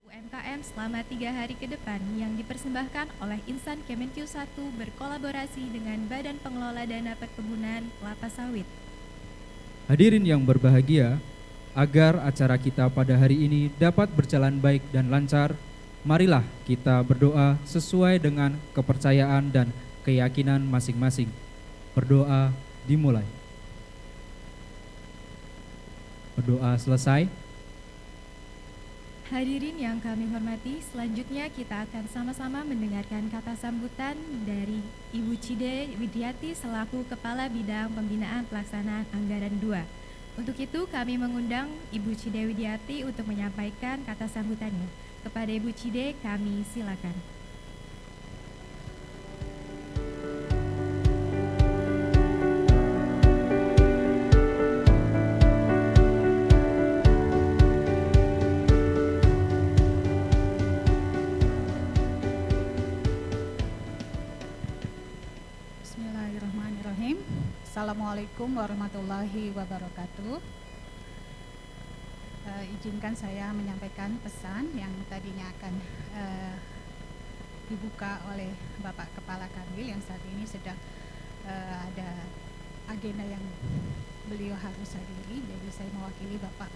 UMKM selama 3 hari ke depan yang dipersembahkan oleh Insan Kemenkyu 1 berkolaborasi dengan Badan Pengelola Dana Perkebunan Kelapa Sawit. Hadirin yang berbahagia, agar acara kita pada hari ini dapat berjalan baik dan lancar, marilah kita berdoa sesuai dengan kepercayaan dan keyakinan masing-masing. Berdoa dimulai. Berdoa selesai. Hadirin yang kami hormati, selanjutnya kita akan sama-sama mendengarkan kata sambutan dari Ibu Cide Widiati selaku Kepala Bidang Pembinaan Pelaksanaan Anggaran 2. Untuk itu kami mengundang Ibu Cide Widiati untuk menyampaikan kata sambutannya. Kepada Ibu Cide kami silakan. Bismillahirrahmanirrahim. Assalamualaikum warahmatullahi wabarakatuh. Izinkan saya menyampaikan pesan yang tadinya akan dibuka oleh Bapak Kepala Kanwil yang saat ini sedang ada agenda yang beliau harus hadiri. Jadi saya mewakili Bapak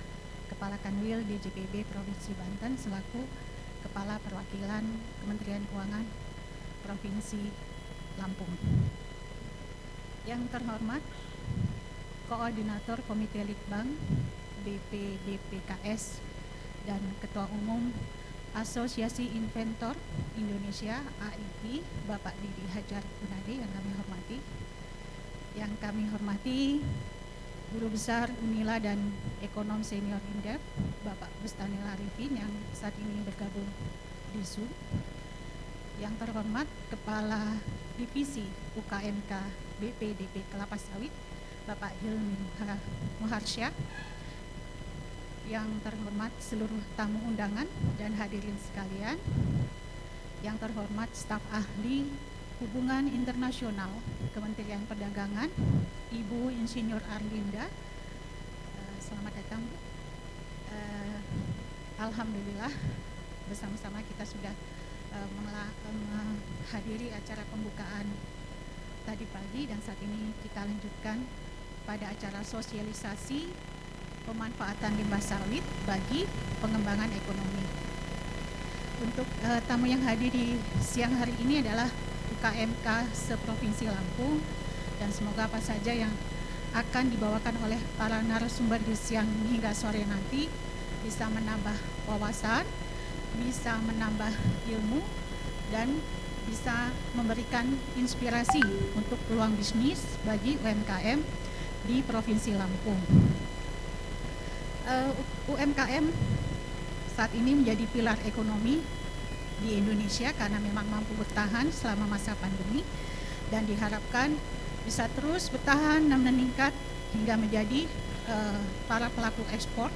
Kepala Kanwil DJPB Provinsi Banten selaku Kepala Perwakilan Kementerian Keuangan Provinsi Lampung. Yang terhormat Koordinator Komite Litbang BPDPKS dan Ketua Umum Asosiasi Inventor Indonesia AII Bapak Didi Hajar Gunadi yang kami hormati. Yang kami hormati Guru Besar Unila dan Ekonom Senior Indef Bapak Bustanil Arifin yang saat ini bergabung di Zoom. Yang terhormat Kepala Divisi UKMK BPDP Kelapa Sawit Bapak Hilmi Muharsyah. Yang terhormat seluruh tamu undangan dan hadirin sekalian. Yang terhormat staf ahli Hubungan Internasional Kementerian Perdagangan Ibu Insinyur Arlinda. Selamat datang Bu. Alhamdulillah bersama-sama kita sudah menghadiri acara pembukaan tadi pagi dan saat ini kita lanjutkan pada acara sosialisasi pemanfaatan limbah sawit bagi pengembangan ekonomi. Untuk tamu yang hadir di siang hari ini adalah UKMK seprovinsi Lampung dan semoga apa saja yang akan dibawakan oleh para narasumber di siang hingga sore nanti bisa menambah wawasan, bisa menambah ilmu dan bisa memberikan inspirasi untuk peluang bisnis bagi UMKM di Provinsi Lampung. UMKM saat ini menjadi pilar ekonomi di Indonesia karena memang mampu bertahan selama masa pandemi dan diharapkan bisa terus bertahan dan meningkat hingga menjadi para pelaku ekspor,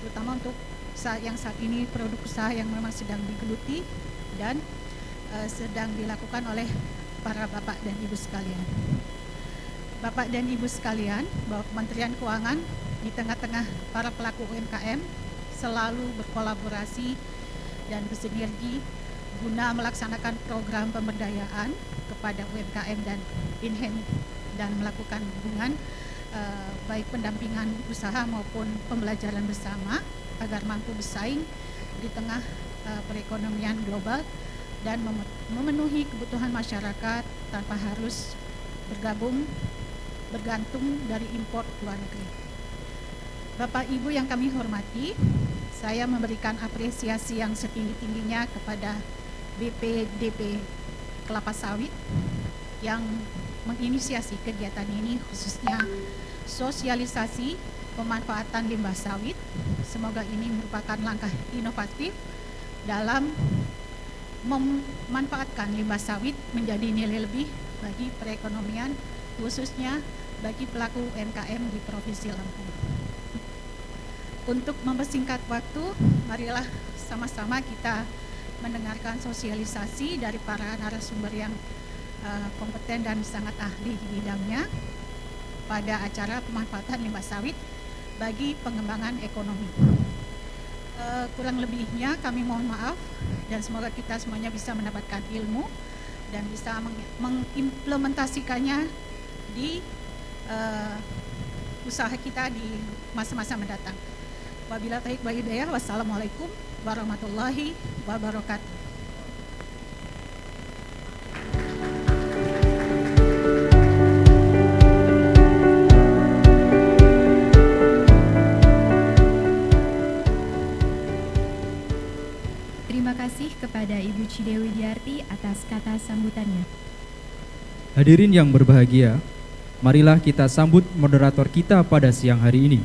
terutama untuk yang saat ini produk usaha yang memang sedang digeluti dan sedang dilakukan oleh para bapak dan ibu sekalian. Bapak dan ibu sekalian, bahwa Kementerian Keuangan di tengah-tengah para pelaku UMKM selalu berkolaborasi dan bersinergi guna melaksanakan program pemberdayaan kepada UMKM dan InHand dan melakukan hubungan baik pendampingan usaha maupun pembelajaran bersama agar mampu bersaing di tengah perekonomian global dan memenuhi kebutuhan masyarakat tanpa harus bergantung dari impor luar negeri. Bapak Ibu yang kami hormati, saya memberikan apresiasi yang setinggi-tingginya kepada BPDP Kelapa Sawit yang menginisiasi kegiatan ini, khususnya sosialisasi pemanfaatan limbah sawit. Semoga ini merupakan langkah inovatif dalam memanfaatkan limbah sawit menjadi nilai lebih bagi perekonomian, khususnya bagi pelaku UMKM di Provinsi Lampung. Untuk mempersingkat waktu, marilah sama-sama kita mendengarkan sosialisasi dari para narasumber yang kompeten dan sangat ahli di bidangnya pada acara pemanfaatan limbah sawit bagi pengembangan ekonomi. Kurang lebihnya kami mohon maaf, dan semoga kita semuanya bisa mendapatkan ilmu dan bisa mengimplementasikannya di usaha kita di masa-masa mendatang. Wabillahi taufiq wal hidayah. Wassalamualaikum warahmatullahi wabarakatuh. Terima kasih kepada Ibu Cide Widiarti atas kata sambutannya. Hadirin yang berbahagia, marilah kita sambut moderator kita pada siang hari ini.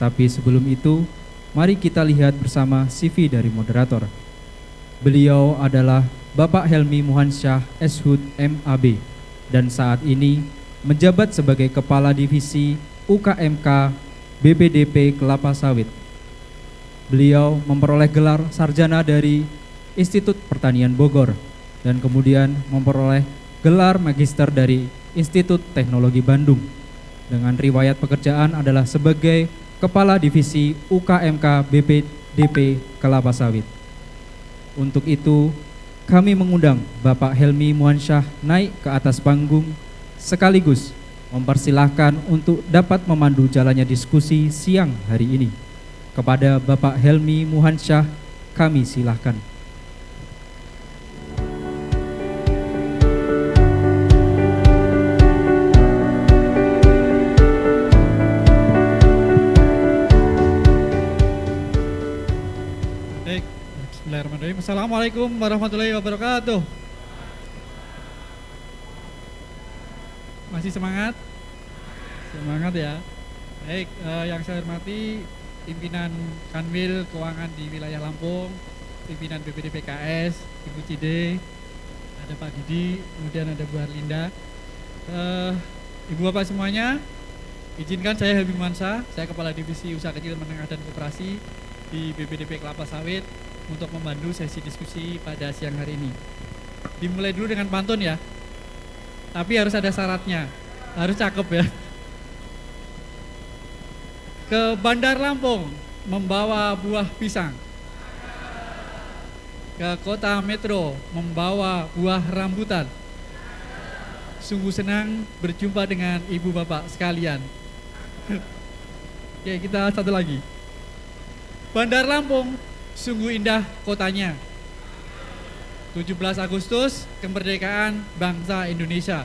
Tapi sebelum itu, mari kita lihat bersama CV dari moderator. Beliau adalah Bapak Helmi Muhansyah Eshud MAB dan saat ini menjabat sebagai Kepala Divisi UKMK BPDP Kelapa Sawit. Beliau memperoleh gelar sarjana dari Institut Pertanian Bogor dan kemudian memperoleh gelar magister dari Institut Teknologi Bandung. Dengan riwayat pekerjaan adalah sebagai Kepala Divisi UKMK BPDP Kelapa Sawit. Untuk itu, kami mengundang Bapak Helmi Muhansyah naik ke atas panggung sekaligus mempersilahkan untuk dapat memandu jalannya diskusi siang hari ini. Kepada Bapak Helmi Muhansyah, kami silahkan. Baik, bismillahirrahmanirrahim. Assalamualaikum warahmatullahi wabarakatuh. Masih semangat? Semangat ya. Baik, yang saya hormati pimpinan Kanwil Keuangan di wilayah Lampung, pimpinan BPD PKS, Ibu Cide, ada Pak Didi, kemudian ada Bu Arlinda. Ibu Bapak semuanya, izinkan saya Helmi Muhansyah, saya Kepala Divisi Usaha Kecil Menengah dan Koperasi di BPDP Kelapa Sawit untuk memandu sesi diskusi pada siang hari ini. Dimulai dulu dengan pantun ya, tapi harus ada syaratnya, harus cakep ya. Ke Bandar Lampung membawa buah pisang, ke kota metro membawa buah rambutan. Sungguh senang berjumpa dengan ibu bapak sekalian. Oke, kita satu lagi. Bandar Lampung sungguh indah kotanya. 17 Agustus kemerdekaan bangsa Indonesia.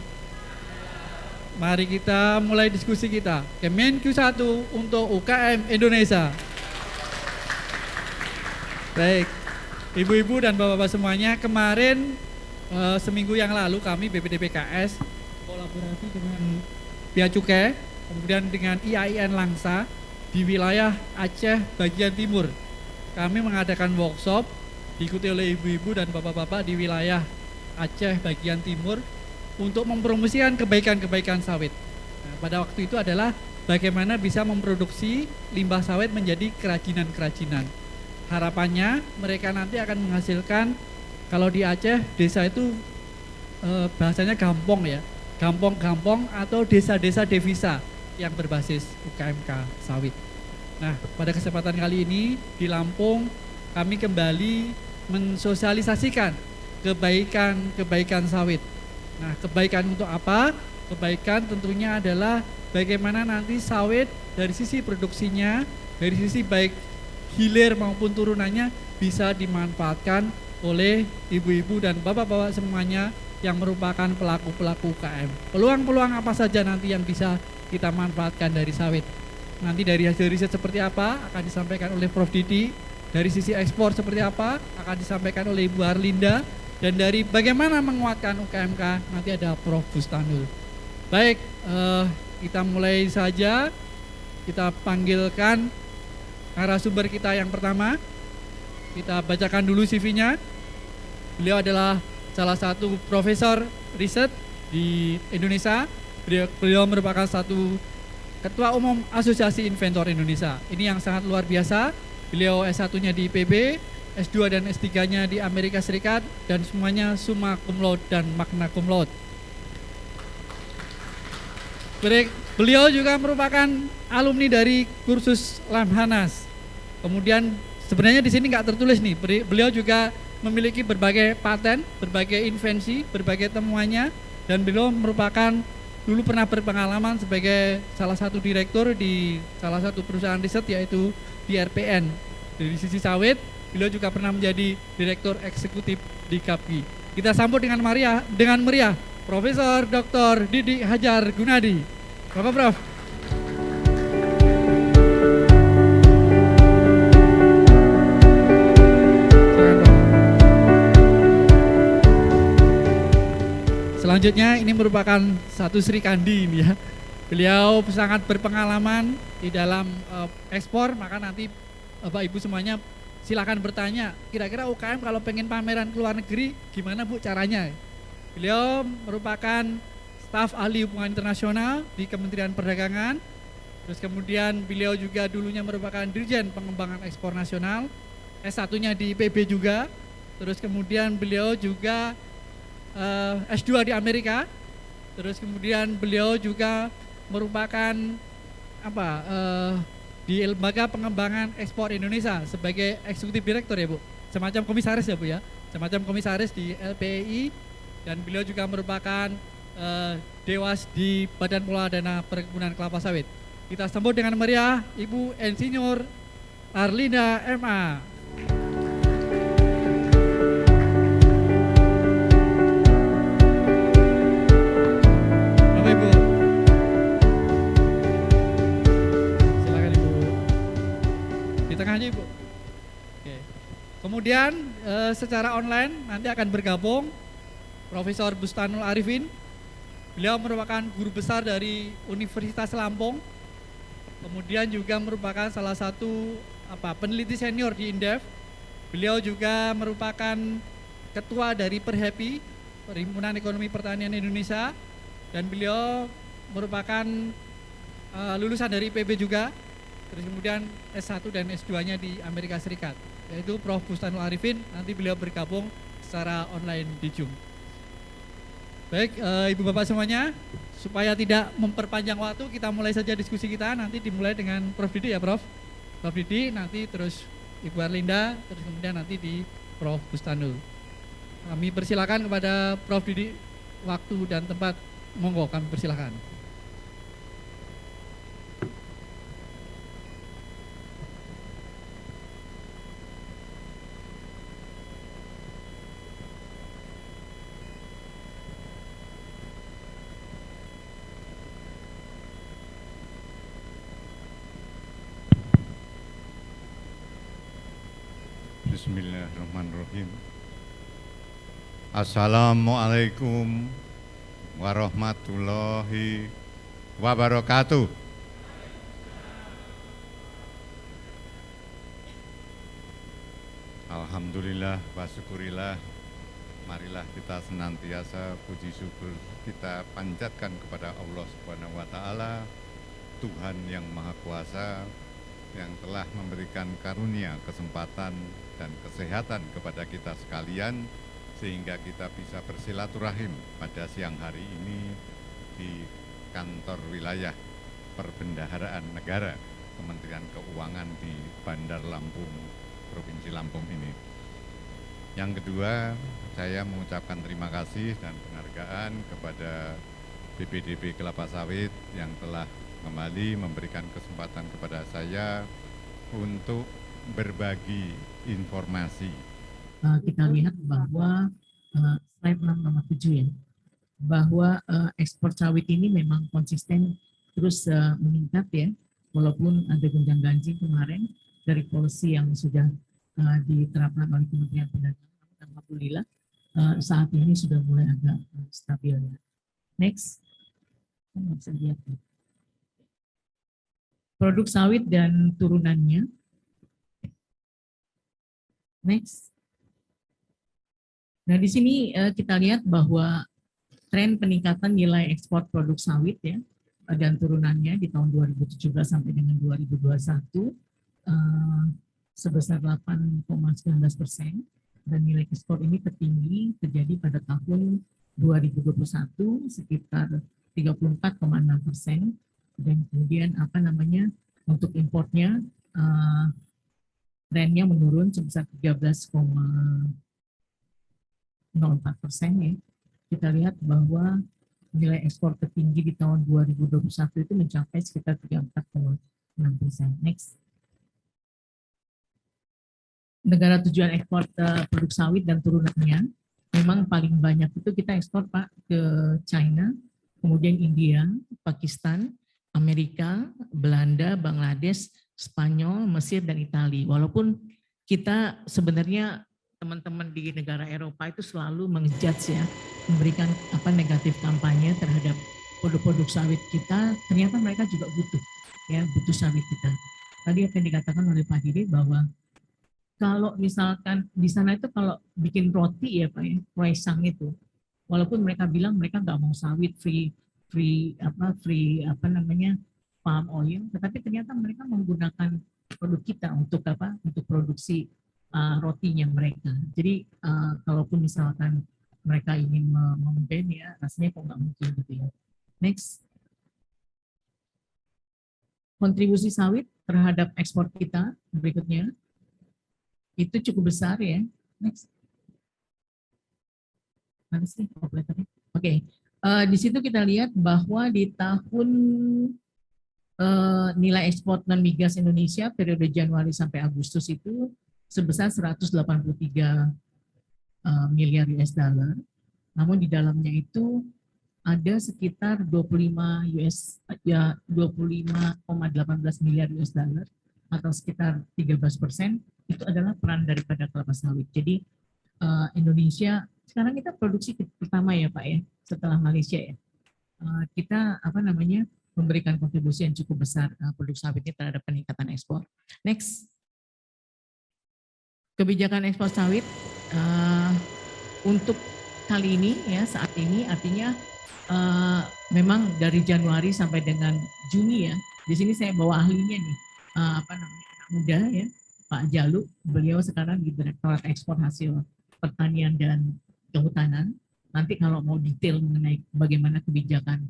Mari kita mulai diskusi kita. Kemenq 1 untuk UKM Indonesia. Baik, ibu-ibu dan bapak-bapak semuanya, kemarin seminggu yang lalu kami BPD PKS kolaborasi dengan Bea Cukai, kemudian dengan IAIN Langsa di wilayah Aceh bagian timur. Kami mengadakan workshop diikuti oleh ibu-ibu dan bapak-bapak di wilayah Aceh bagian timur untuk mempromosikan kebaikan-kebaikan sawit. Nah, pada waktu itu adalah bagaimana bisa memproduksi limbah sawit menjadi kerajinan-kerajinan. Harapannya mereka nanti akan menghasilkan, kalau di Aceh desa itu bahasanya gampong ya, gampong-gampong atau desa-desa devisa yang berbasis UKMK sawit. Nah, pada kesempatan kali ini di Lampung kami kembali mensosialisasikan kebaikan-kebaikan sawit. Nah, kebaikan untuk apa? Kebaikan tentunya adalah bagaimana nanti sawit dari sisi produksinya, dari sisi baik hilir maupun turunannya bisa dimanfaatkan oleh ibu-ibu dan bapak-bapak semuanya yang merupakan pelaku-pelaku UKM. Peluang-peluang apa saja nanti yang bisa kita manfaatkan dari sawit? Nanti dari hasil riset seperti apa akan disampaikan oleh Prof. Didi, dari sisi ekspor seperti apa akan disampaikan oleh Ibu Arlinda, dan dari bagaimana menguatkan UKMK nanti ada Prof. Bustanul. Baik, kita mulai saja. Kita panggilkan narasumber kita yang pertama. Kita bacakan dulu CV-nya. Beliau adalah salah satu profesor riset di Indonesia. Beliau merupakan satu Ketua Umum Asosiasi Inventor Indonesia. Ini yang sangat luar biasa. Beliau S1-nya di IPB, S2 dan S3-nya di Amerika Serikat, dan semuanya summa cum laude dan magna cum laude. Beliau juga merupakan alumni dari kursus Lamhanas. Kemudian Sebenarnya di sini nggak tertulis nih, beliau juga memiliki berbagai paten, berbagai invensi, berbagai temuannya, dan beliau merupakan dulu pernah berpengalaman sebagai salah satu direktur di salah satu perusahaan riset yaitu di RPN. Dari sisi sawit, beliau juga pernah menjadi direktur eksekutif di KAPI. Kita sambut dengan meriah Profesor Dr. Didi Hajar Gunadi. Bapak Prof. Selanjutnya ini merupakan satu Sri Kandi ini ya. Beliau sangat berpengalaman di dalam ekspor, maka nanti Bapak Ibu semuanya silakan bertanya, kira-kira UKM kalau pengen pameran ke luar negeri gimana Bu caranya? Beliau merupakan staf ahli hubungan internasional di Kementerian Perdagangan. Terus kemudian beliau juga dulunya merupakan Dirjen Pengembangan Ekspor Nasional, S1-nya di PB juga. Terus kemudian beliau juga S2 di Amerika. Terus kemudian beliau juga merupakan di Lembaga Pengembangan Ekspor Indonesia sebagai eksekutif direktur ya Bu, semacam komisaris ya Bu ya, semacam komisaris di LPI, dan beliau juga merupakan dewas di Badan Pengelola Dana Perkebunan Kelapa Sawit. Kita sambut dengan meriah Ibu Insinyur Arlinda MA. Ibu. Oke. Kemudian secara online nanti akan bergabung Profesor Bustanul Arifin. Beliau merupakan guru besar dari Universitas Lampung. Kemudian juga merupakan salah satu peneliti senior di Indef. Beliau juga merupakan ketua dari Perhepi, Perhimpunan Ekonomi Pertanian Indonesia, dan beliau merupakan lulusan dari PB juga. Terus kemudian S1 dan S2-nya di Amerika Serikat, yaitu Prof. Bustanul Arifin. Nanti beliau bergabung secara online di Zoom. Baik, Ibu Bapak semuanya, supaya tidak memperpanjang waktu, kita mulai saja diskusi kita. Nanti dimulai dengan Prof. Didi ya Prof. Prof. Didi, nanti terus Ibu Arlinda, terus kemudian nanti di Prof. Bustanul. Kami persilakan kepada Prof. Didi, waktu dan tempat, monggo kami persilakan. Bismillahirrahmanirrahim. Assalamualaikum warahmatullahi wabarakatuh. Alhamdulillah wa syukurillah. Marilah kita senantiasa puji syukur kita panjatkan kepada Allah Subhanahu wa taala, Tuhan yang Maha Kuasa, yang telah memberikan karunia, kesempatan, dan kesehatan kepada kita sekalian, sehingga kita bisa bersilaturahim pada siang hari ini di kantor wilayah Perbendaharaan Negara Kementerian Keuangan di Bandar Lampung, Provinsi Lampung ini. Yang kedua, saya mengucapkan terima kasih dan penghargaan kepada BPDB Kelapa Sawit yang telah kembali memberikan kesempatan kepada saya untuk berbagi informasi. Kita lihat bahwa slide 6 nomor 7 ya, bahwa ekspor sawit ini memang konsisten terus meningkat ya, walaupun ada gonjang-ganjing kemarin dari policy yang sudah diterapkan oleh Kementerian Perdagangan. Alhamdulillah saat ini sudah mulai agak stabil ya. Next, bisa lihat ya. Produk sawit dan turunannya. Next. Nah, di sini kita lihat bahwa tren peningkatan nilai ekspor produk sawit ya dan turunannya di tahun 2017 sampai dengan 2021 sebesar 8,19% dan nilai ekspor ini tertinggi terjadi pada tahun 2021 sekitar 34,6%. Dan kemudian untuk importnya trennya menurun sebesar 13,04% ya. Kita lihat bahwa nilai ekspor tertinggi di tahun 2021 itu mencapai sekitar 34,6%. Next. Negara tujuan ekspor produk sawit dan turunannya, memang paling banyak itu kita ekspor Pak ke China, kemudian India, Pakistan, Amerika, Belanda, Bangladesh, Spanyol, Mesir, dan Italia. Walaupun kita sebenarnya teman-teman di negara Eropa itu selalu mengjudge ya, memberikan negatif kampanye terhadap produk-produk sawit kita, ternyata mereka juga butuh sawit kita. Tadi apa yang dikatakan oleh Pak Didi bahwa kalau misalkan di sana itu kalau bikin roti ya Pak ya, croissant itu, walaupun mereka bilang mereka nggak mau sawit free palm oil, tetapi ternyata mereka menggunakan produk kita untuk produksi rotinya mereka. Jadi kalaupun misalkan mereka ingin memban ya, rasanya kok nggak mungkin gitu ya. Next. Kontribusi sawit terhadap ekspor kita berikutnya itu cukup besar ya. Next. Mana sih operatornya? Oke. Di situ kita lihat bahwa di tahun nilai ekspor non migas Indonesia periode Januari sampai Agustus itu sebesar 183 miliar US dollar. Namun di dalamnya itu ada sekitar 25,18 miliar US dollar atau sekitar 13% itu adalah peran daripada kelapa sawit. Jadi Indonesia sekarang kita produksi pertama ya Pak ya, setelah Malaysia ya. Kita memberikan kontribusi yang cukup besar produk sawit ini terhadap peningkatan ekspor. Next. Kebijakan ekspor sawit untuk kali ini ya, saat ini artinya memang dari Januari sampai dengan Juni ya. Di sini saya bawa ahlinya nih, anak muda ya, Pak Jalu. Beliau sekarang di Direktorat Ekspor Hasil Pertanian dan Kehutanan. Nanti kalau mau detail mengenai bagaimana kebijakan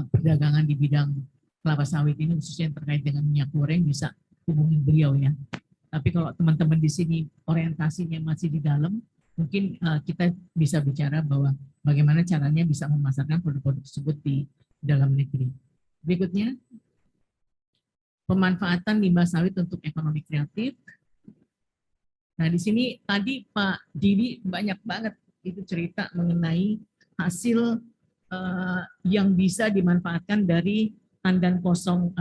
perdagangan di bidang kelapa sawit ini khususnya yang terkait dengan minyak goreng bisa hubungi beliau ya. Tapi kalau teman-teman di sini orientasinya masih di dalam, mungkin kita bisa bicara bahwa bagaimana caranya bisa memasarkan produk-produk tersebut di dalam negeri. Berikutnya, pemanfaatan limbah sawit untuk ekonomi kreatif. Nah, di sini tadi Pak Didi banyak banget itu cerita mengenai hasil yang bisa dimanfaatkan dari tandan kosong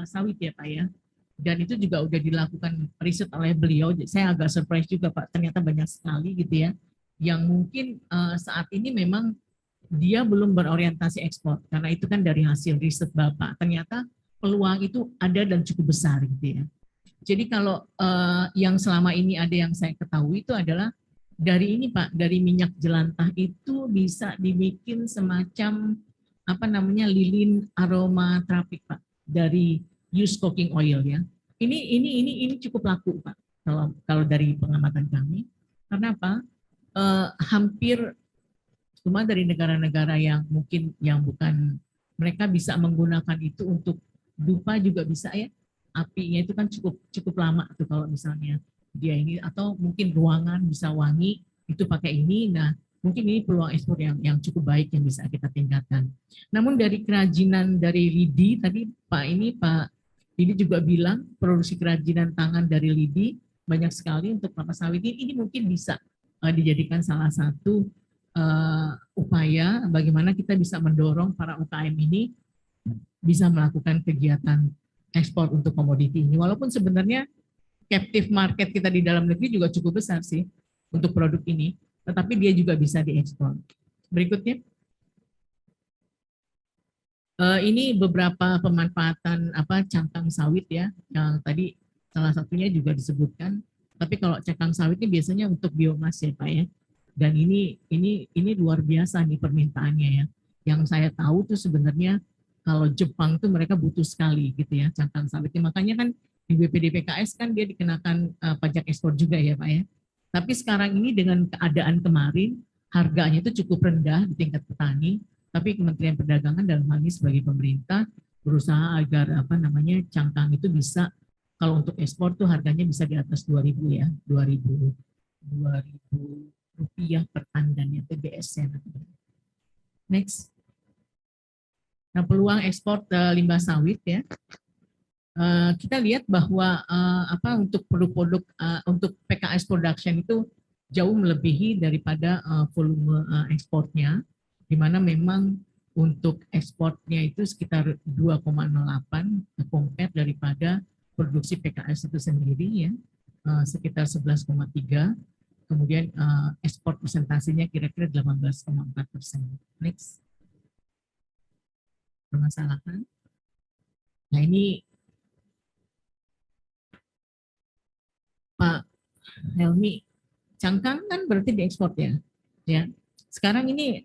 sawit ya Pak ya. Dan itu juga udah dilakukan riset oleh beliau. Saya agak surprise juga Pak, ternyata banyak sekali gitu ya, yang mungkin saat ini memang dia belum berorientasi ekspor, karena itu kan dari hasil riset Bapak, ternyata peluang itu ada dan cukup besar gitu ya. Jadi kalau yang selama ini ada yang saya ketahui itu adalah dari ini Pak, dari minyak jelantah itu bisa dibikin semacam lilin aromaterapi Pak, dari used cooking oil ya. Ini cukup laku Pak kalau dari pengamatan kami. Karena apa? Hampir cuma dari negara-negara yang mungkin yang bukan, mereka bisa menggunakan itu untuk dupa juga bisa ya. Apinya itu kan cukup lama tuh kalau misalnya dia ini, atau mungkin ruangan bisa wangi itu pakai ini. Nah, mungkin ini peluang ekspor yang cukup baik yang bisa kita tingkatkan. Namun dari kerajinan dari lidi tadi Pak ini juga bilang produksi kerajinan tangan dari lidi banyak sekali untuk kelapa sawit ini mungkin bisa dijadikan salah satu upaya bagaimana kita bisa mendorong para UKM ini bisa melakukan kegiatan ekspor untuk komoditi ini. Walaupun sebenarnya captive market kita di dalam negeri juga cukup besar sih untuk produk ini, tetapi dia juga bisa diekspor. Berikutnya. Ini beberapa pemanfaatan cangkang sawit ya, yang tadi salah satunya juga disebutkan. Tapi kalau cangkang sawit ini biasanya untuk biomas ya Pak ya. Dan ini luar biasa nih permintaannya ya. Yang saya tahu tuh sebenarnya kalau Jepang tuh mereka butuh sekali gitu ya cangkang sawitnya. Makanya kan di BPDPKS kan dia dikenakan pajak ekspor juga ya Pak ya. Tapi sekarang ini dengan keadaan kemarin harganya itu cukup rendah di tingkat petani. Tapi Kementerian Perdagangan dalam hal ini sebagai pemerintah berusaha agar cangkang itu bisa Kalau untuk ekspor tuh harganya bisa di atas 2.000 ya, 2.000 rupiah per tandan ya, TBS-nya. Next. Nah, peluang ekspor limbah sawit ya. Kita lihat bahwa untuk produk-produk untuk PKS production itu jauh melebihi daripada volume ekspornya, di mana memang untuk ekspornya itu sekitar 2,08 compare daripada produksi PKS itu sendiri ya, sekitar 11,3. Kemudian ekspor presentasinya kira-kira 18,4%. Next. Permasalahan. Nah ini Pak Helmi, cangkang kan berarti diekspor ya. Ya. Sekarang ini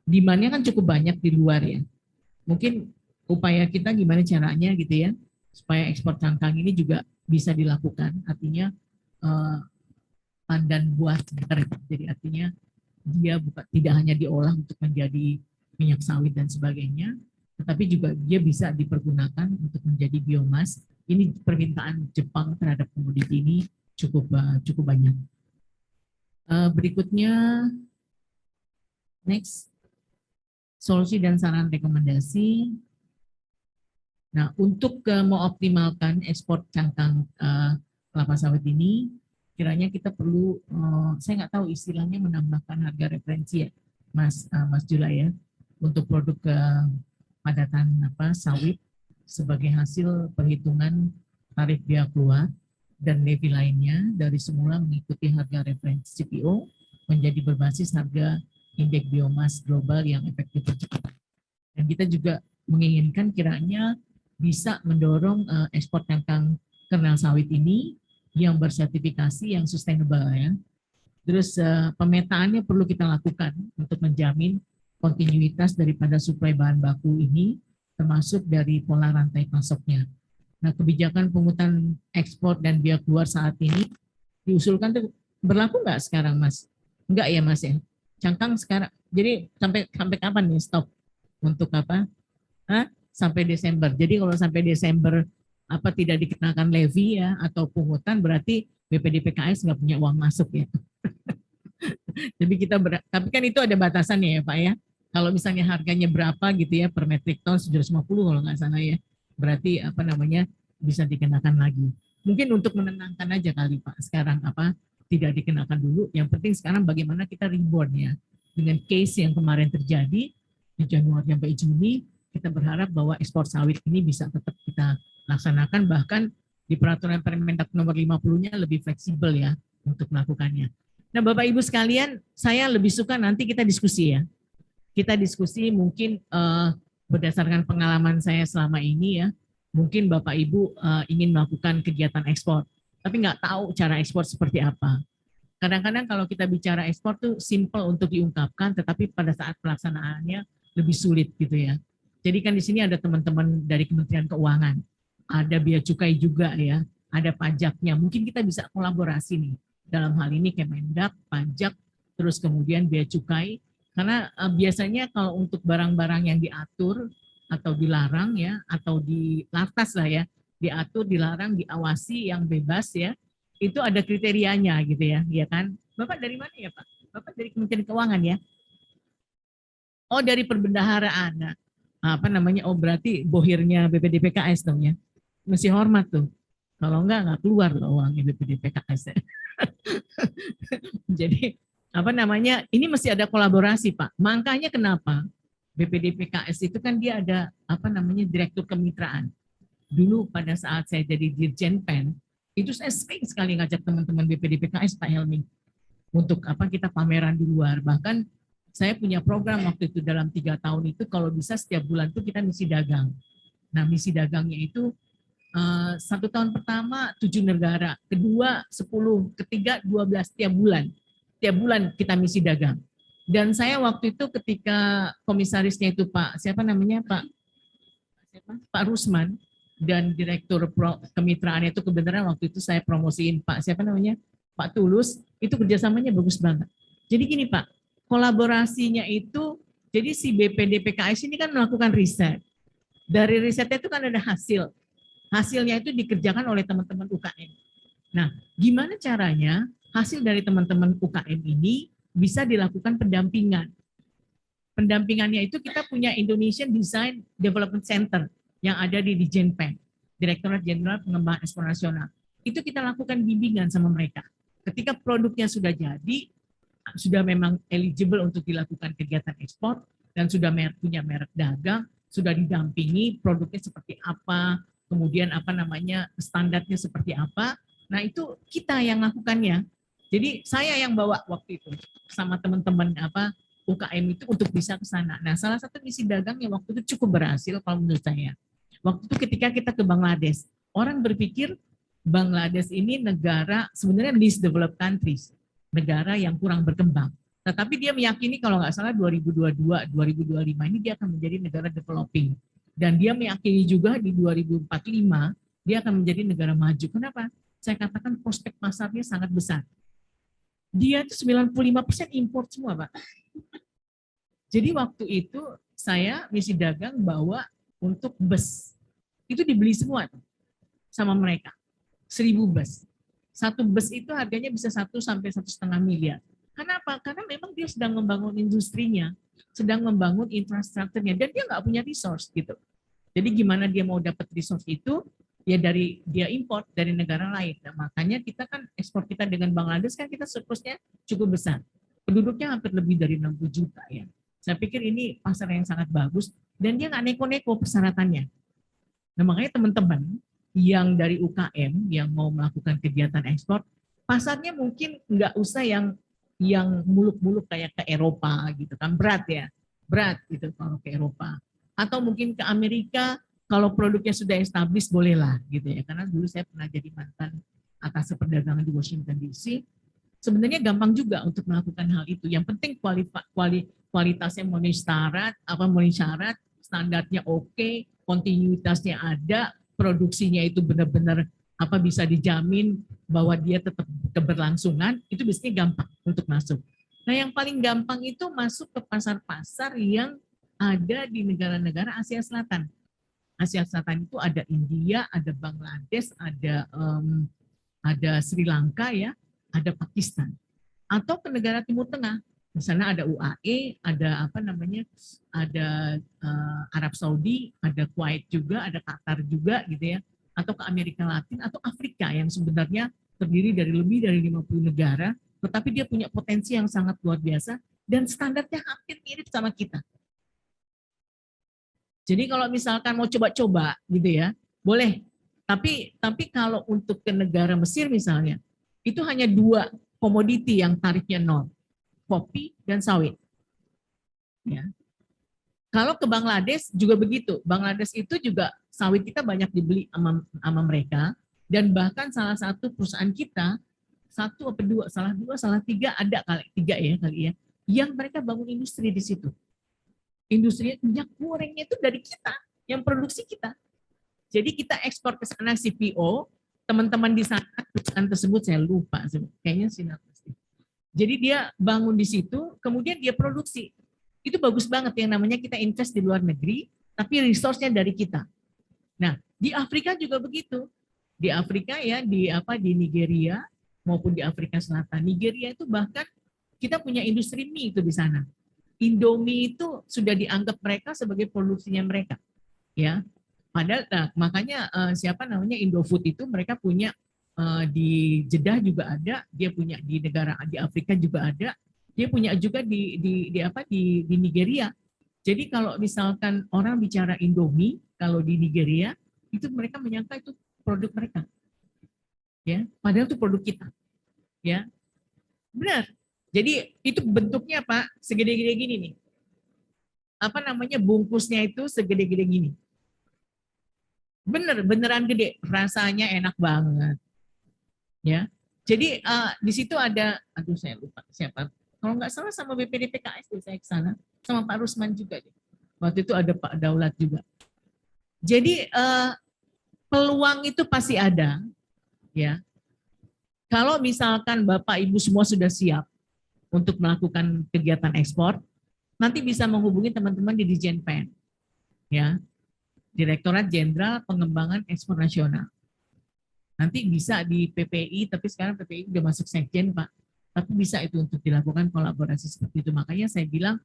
demand-nya kan cukup banyak di luar ya. Mungkin upaya kita gimana caranya gitu ya, supaya ekspor cangkang ini juga bisa dilakukan. Artinya pandan buah segar. Jadi artinya dia tidak hanya diolah untuk menjadi minyak sawit dan sebagainya, tetapi juga dia bisa dipergunakan untuk menjadi biomas. Ini permintaan Jepang terhadap komoditi ini cukup banyak. Berikutnya, next, solusi dan saran rekomendasi. Nah, untuk mengoptimalkan ekspor cangkang kelapa sawit ini, kiranya kita perlu, saya nggak tahu istilahnya menambahkan harga referensi ya, Mas Jula ya, untuk produk padatan sawit sebagai hasil perhitungan tarif biaya keluar dan levy lainnya dari semula mengikuti harga referensi CPO menjadi berbasis harga indeks biomas global yang efektif cepat. Dan kita juga menginginkan kiranya bisa mendorong ekspor cangkang kernel sawit ini yang bersertifikasi yang sustainable ya. Terus pemetaannya perlu kita lakukan untuk menjamin kontinuitas daripada suplai bahan baku ini, termasuk dari pola rantai pasoknya. Nah, kebijakan pungutan ekspor dan biaya keluar saat ini diusulkan tuh berlaku nggak sekarang, Mas? Enggak ya, Mas ya? Cangkang sekarang. Jadi sampai kapan nih stop untuk apa? Sampai Desember. Jadi kalau sampai Desember tidak dikenakan levy ya atau pungutan, berarti BPD PKS nggak punya uang masuk ya. Jadi tapi kan itu ada batasannya ya Pak ya. Kalau misalnya harganya berapa gitu ya per metrik ton 750 kalau nggak salah ya, berarti bisa dikenakan lagi. Mungkin untuk menenangkan aja kali Pak sekarang tidak dikenakan dulu. Yang penting sekarang bagaimana kita reborn ya dengan case yang kemarin terjadi di Januari sampai Juni. Kita berharap bahwa ekspor sawit ini bisa tetap kita laksanakan, bahkan di peraturan Permendak nomor 50-nya lebih fleksibel ya untuk melakukannya. Nah Bapak Ibu sekalian, saya lebih suka nanti kita diskusi ya. Kita diskusi mungkin berdasarkan pengalaman saya selama ini ya, mungkin Bapak Ibu ingin melakukan kegiatan ekspor, tapi nggak tahu cara ekspor seperti apa. Kadang-kadang kalau kita bicara ekspor tuh simple untuk diungkapkan, tetapi pada saat pelaksanaannya lebih sulit gitu ya. Jadi kan di sini ada teman-teman dari Kementerian Keuangan, ada bea cukai juga ya, ada pajaknya. Mungkin kita bisa kolaborasi nih dalam hal ini Kemendak, pajak, terus kemudian bea cukai. Karena biasanya kalau untuk barang-barang yang diatur atau dilarang ya, atau dilartas lah ya, diatur, dilarang, diawasi yang bebas ya, itu ada kriterianya gitu ya kan? Bapak dari mana ya Pak? Bapak dari Kementerian Keuangan ya? Oh dari perbendaharaan. Oh berarti bohirnya BPD PKS dong ya? Mesti hormat tuh. Kalau nggak keluar loh uangnya BPD PKS. Jadi ini mesti ada kolaborasi Pak. Makanya kenapa BPD PKS itu kan dia ada direktur kemitraan. Dulu pada saat saya jadi Dirjen PEN, itu saya sering sekali ngajak teman-teman BPD PKS Pak Helmi untuk kita pameran di luar. Bahkan saya punya program waktu itu dalam 3 tahun itu kalau bisa setiap bulan itu kita misi dagang. Nah misi dagangnya itu 1 tahun pertama 7 negara, kedua 10, ketiga 12 tiap bulan. Tiap bulan kita misi dagang. Dan saya waktu itu ketika komisarisnya itu Pak Rusman dan direktur kemitraannya itu kebenaran waktu itu saya promosiin Pak Pak Tulus, itu kerjasamanya bagus banget. Jadi gini Pak, kolaborasinya itu, jadi si BPD PKS ini kan melakukan riset. Dari risetnya itu kan ada hasil. hasilnya itu dikerjakan oleh teman-teman UKM. Nah, gimana caranya hasil dari teman-teman UKM ini bisa dilakukan pendampingan? Pendampingannya itu kita punya Indonesian Design Development Center yang ada di Dijenpen, Direktorat Jenderal Pengembangan Ekspor Nasional. Itu kita lakukan bimbingan sama mereka. Ketika produknya sudah jadi, sudah memang eligible untuk dilakukan kegiatan ekspor, dan sudah punya merek dagang, sudah didampingi produknya seperti apa, kemudian apa namanya standarnya seperti apa. Nah itu kita yang lakukannya. Jadi saya yang bawa waktu itu sama teman-teman UKM itu untuk bisa ke sana. Nah salah satu misi dagang yang waktu itu cukup berhasil kalau menurut saya. Waktu itu ketika kita ke Bangladesh, orang berpikir Bangladesh ini negara sebenarnya least developed countries, negara yang kurang berkembang. Tetapi dia meyakini kalau nggak salah 2022-2025 ini dia akan menjadi negara developing. Dan dia meyakini juga di 2045 dia akan menjadi negara maju. Kenapa? Saya katakan prospek pasarnya sangat besar. Dia itu 95% import semua, Pak. Jadi waktu itu saya misi dagang bawa untuk bus. Itu dibeli semua tuh, sama mereka. 1.000 bus. Satu bus itu harganya bisa 1 sampai 1,5 miliar. Kenapa? Karena memang dia sedang membangun industrinya, sedang membangun infrastrukturnya, dan dia nggak punya resource gitu. Jadi gimana dia mau dapat resource itu? Ya dari dia import dari negara lain. Nah, makanya kita kan ekspor kita dengan Bangladesh kan kita surplusnya cukup besar. Penduduknya hampir lebih dari 60 juta ya. Saya pikir ini pasar yang sangat bagus dan dia nggak neko-neko persyaratannya. Nah makanya teman-teman yang dari UKM yang mau melakukan kegiatan ekspor, pasarnya mungkin nggak usah yang muluk-muluk kayak ke Eropa gitu kan, berat gitu kalau ke Eropa. Atau mungkin ke Amerika. Kalau produknya sudah established bolehlah gitu ya, karena dulu saya pernah jadi mantan atas perdagangan di Washington DC. Sebenarnya gampang juga untuk melakukan hal itu. Yang penting kualitasnya memenuhi syarat, standarnya oke, kontinuitasnya ada, produksinya itu benar-benar bisa dijamin bahwa dia tetap keberlangsungan, itu biasanya gampang untuk masuk. Nah, yang paling gampang itu masuk ke pasar-pasar yang ada di negara-negara Asia Selatan. Asia Selatan itu ada India, ada Bangladesh, ada Sri Lanka ya, ada Pakistan, atau ke negara Timur Tengah. Di sana ada UAE, ada ada Arab Saudi, ada Kuwait juga, ada Qatar juga gitu ya, atau ke Amerika Latin atau Afrika yang sebenarnya terdiri dari lebih dari 50 negara, tetapi dia punya potensi yang sangat luar biasa dan standarnya hampir mirip sama kita. Jadi kalau misalkan mau coba-coba gitu ya, boleh. Tapi kalau untuk ke negara Mesir misalnya, itu hanya 2 komoditi yang tarifnya 0, kopi dan sawit. Ya. Kalau ke Bangladesh juga begitu. Bangladesh itu juga sawit kita banyak dibeli sama mereka, dan bahkan salah satu perusahaan kita, 1 atau 2, salah 3 ada kali ya, yang mereka bangun industri di situ. Industri minyak gorengnya itu dari kita, yang produksi kita. Jadi kita ekspor ke sana CPO, teman-teman di sana, perusahaan tersebut saya lupa, kayaknya Sinapasti. Jadi dia bangun di situ, kemudian dia produksi. Itu bagus banget yang namanya kita invest di luar negeri, tapi resource-nya dari kita. Nah, di Afrika juga begitu. Di Afrika ya, di Nigeria maupun di Afrika Selatan. Nigeria itu bahkan kita punya industri mie itu di sana. Indomie itu sudah dianggap mereka sebagai produksinya mereka, ya. Padahal, makanya Indofood itu mereka punya di Jeddah juga ada, dia punya di Afrika juga ada, dia punya juga di Nigeria. Jadi kalau misalkan orang bicara Indomie, kalau di Nigeria itu mereka menyangka itu produk mereka, ya. Padahal itu produk kita, ya. Benar. Jadi itu bentuknya Pak, segede-gede gini nih. Bungkusnya itu segede-gede gini. Beneran gede, rasanya enak banget. Ya. Jadi di situ ada, saya lupa siapa. Kalau nggak salah sama BPDPKS saya ke sana, sama Pak Rusman juga. Waktu itu ada Pak Daulat juga. Jadi peluang itu pasti ada, ya. Kalau misalkan Bapak Ibu semua sudah siap untuk melakukan kegiatan ekspor, nanti bisa menghubungi teman-teman di Dijenpen. Ya. Direktorat Jenderal Pengembangan Ekspor Nasional. Nanti bisa di PPI, tapi sekarang PPI udah masuk sekjen, Pak. Tapi bisa itu untuk dilakukan kolaborasi seperti itu. Makanya saya bilang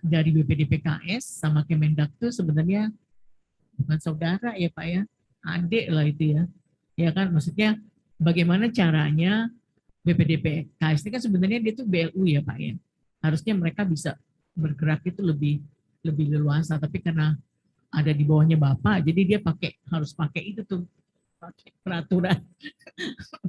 dari BPDPKS sama Kemendak itu sebenarnya bukan saudara ya Pak ya, adik lah itu ya. Ya kan, maksudnya bagaimana caranya BPDPKS ini kan sebenarnya dia tuh BLU ya Pak ya. Harusnya mereka bisa bergerak itu lebih leluasa, tapi karena ada di bawahnya Bapak, jadi dia harus pakai itu tuh, pakai peraturan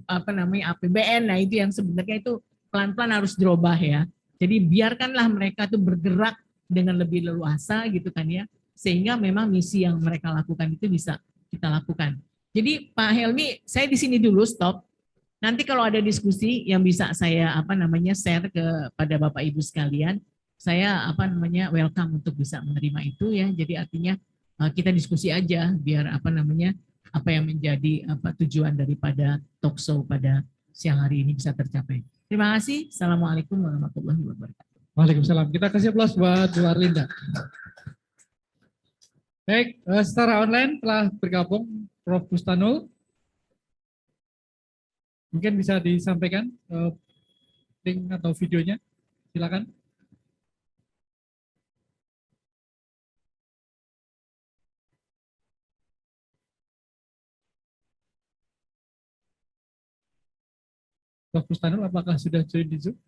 apa namanya APBN. Nah itu yang sebenarnya itu pelan-pelan harus dirubah ya. Jadi biarkanlah mereka tuh bergerak dengan lebih leluasa gitu kan ya, sehingga memang misi yang mereka lakukan itu bisa kita lakukan. Jadi Pak Helmi, saya di sini dulu stop. Nanti kalau ada diskusi yang bisa saya share kepada Bapak Ibu sekalian, saya welcome untuk bisa menerima itu ya. Jadi artinya kita diskusi aja biar apa yang menjadi tujuan daripada talk show pada siang hari ini bisa tercapai. Terima kasih. Assalamualaikum warahmatullahi wabarakatuh. Waalaikumsalam. Kita kasih aplaus buat Bu Arlinda. Baik, secara online telah bergabung Prof. Bustanul. Mungkin bisa disampaikan link atau videonya. Silakan. Prof. Bustanul, apakah sudah join di Zoom?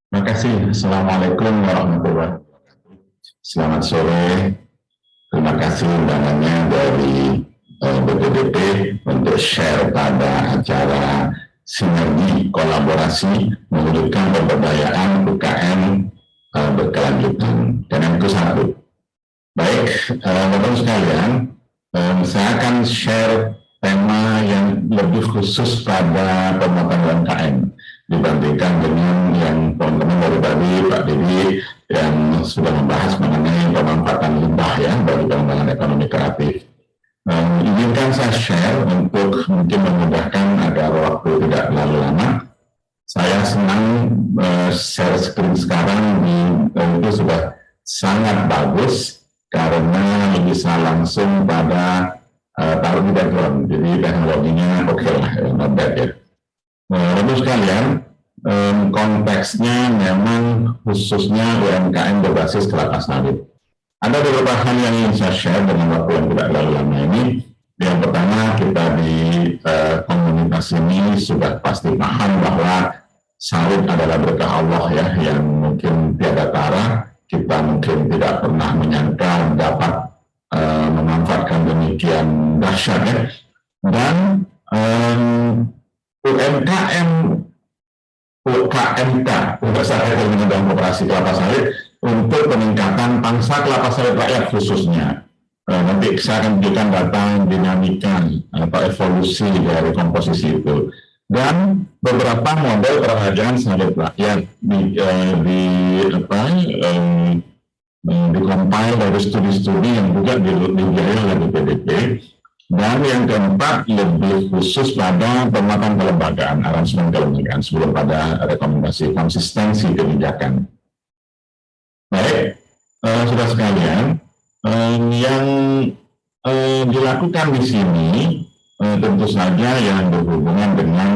Terima kasih. Assalamualaikum warahmatullahi wabarakatuh. Selamat sore. Terima kasih undangannya dari BPDP untuk share pada acara sinergi kolaborasi mewujudkan pemberdayaan UKM berkelanjutan. Dan yang ke-1. Baik, Bapak-Ibu sekalian, saya akan share tema yang lebih khusus pada pemuatan UMKM dibandingkan dengan yang teman-teman dari tadi Pak Didi yang sudah membahas mengenai pemanfaatan limbah ya bagi pengembangan ekonomi kreatif. Izinkan saya share untuk mungkin memudahkan agar waktu tidak terlalu lama. Saya senang share screen sekarang itu sudah sangat bagus karena bisa langsung pada taruh di background, jadi teknologinya oke lah, not bad ya. Bapak sekalian, konteksnya memang khususnya UMKM berbasis kelapa sawit. Ada beberapa hal yang ingin saya share dengan waktu yang tidak terlalu lama ini. Yang pertama, kita di komunitas ini sudah pasti paham bahwa sawit adalah berkah Allah ya, yang mungkin tiada tara. Kita mungkin tidak pernah menyangka dapat memanfaatkan demikian dahsyat ya. Dan UKMK, Universitas Ilmu dan Koperasi Kelapa Sawit, untuk peningkatan pangsa kelapa sawit rakyat khususnya. Nanti saya akan tunjukkan data dinamika atau evolusi dari komposisi itu. Dan beberapa model peragaan sawit rakyat dikompil dari studi-studi yang juga dibiayai oleh BPDP. Dan yang keempat, lebih khusus pada penguatan kelembagaan, aransemen kelembagaan sebelum pada rekomendasi konsistensi kebijakan. Baik, saudara sekalian, yang dilakukan di sini tentu saja yang berhubungan dengan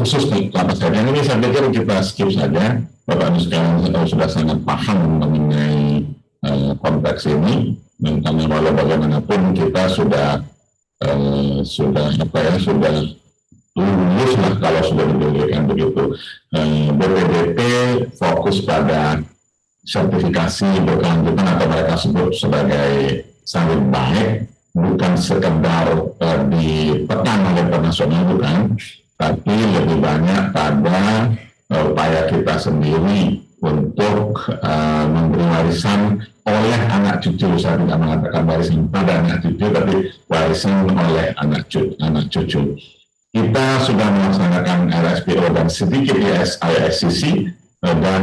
khusus kelapa sawit. Yang ini saya pikir kita skip saja. Bapak Ibu sekalian sudah sangat paham mengenai konteks ini, karena walau bagaimanapun kita sudah lulus lah kalau sudah diberikan begitu. BPDP fokus pada sertifikasi berkelanjutan atau mereka sebut sebagai sawit baik, bukan sekedar dipegang oleh nasional bukan, tapi lebih banyak pada upaya kita sendiri untuk memberi warisan oleh anak cucu. Saya tidak mengatakan warisan pada anak cucu, tapi warisan oleh anak cucu. Kita sudah melaksanakan RSPO dan sedikit ISCC dan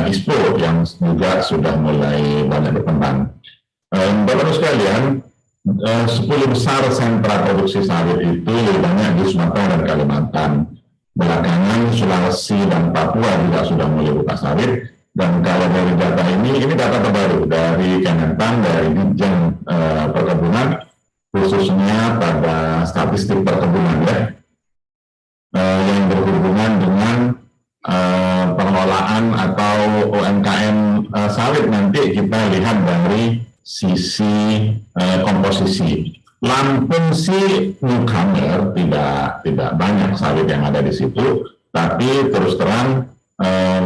ISPO yang juga sudah mulai banyak berkembang. Bapak-Ibu sekalian, 10 besar sentra produksi sawit itu lebih banyak di Sumatera dan Kalimantan. Belakangan Sulawesi dan Papua juga sudah mulai buka sawit. Dan kalau dari data ini data terbaru dari Kementan, dari Ditjen Perkebunan, khususnya pada statistik perkebunan ya, yang berhubungan dengan pengelolaan atau UMKM sawit. Nanti kita lihat dari sisi komposisi. Lampung sih newcomer, tidak banyak sawit yang ada di situ, tapi terus terang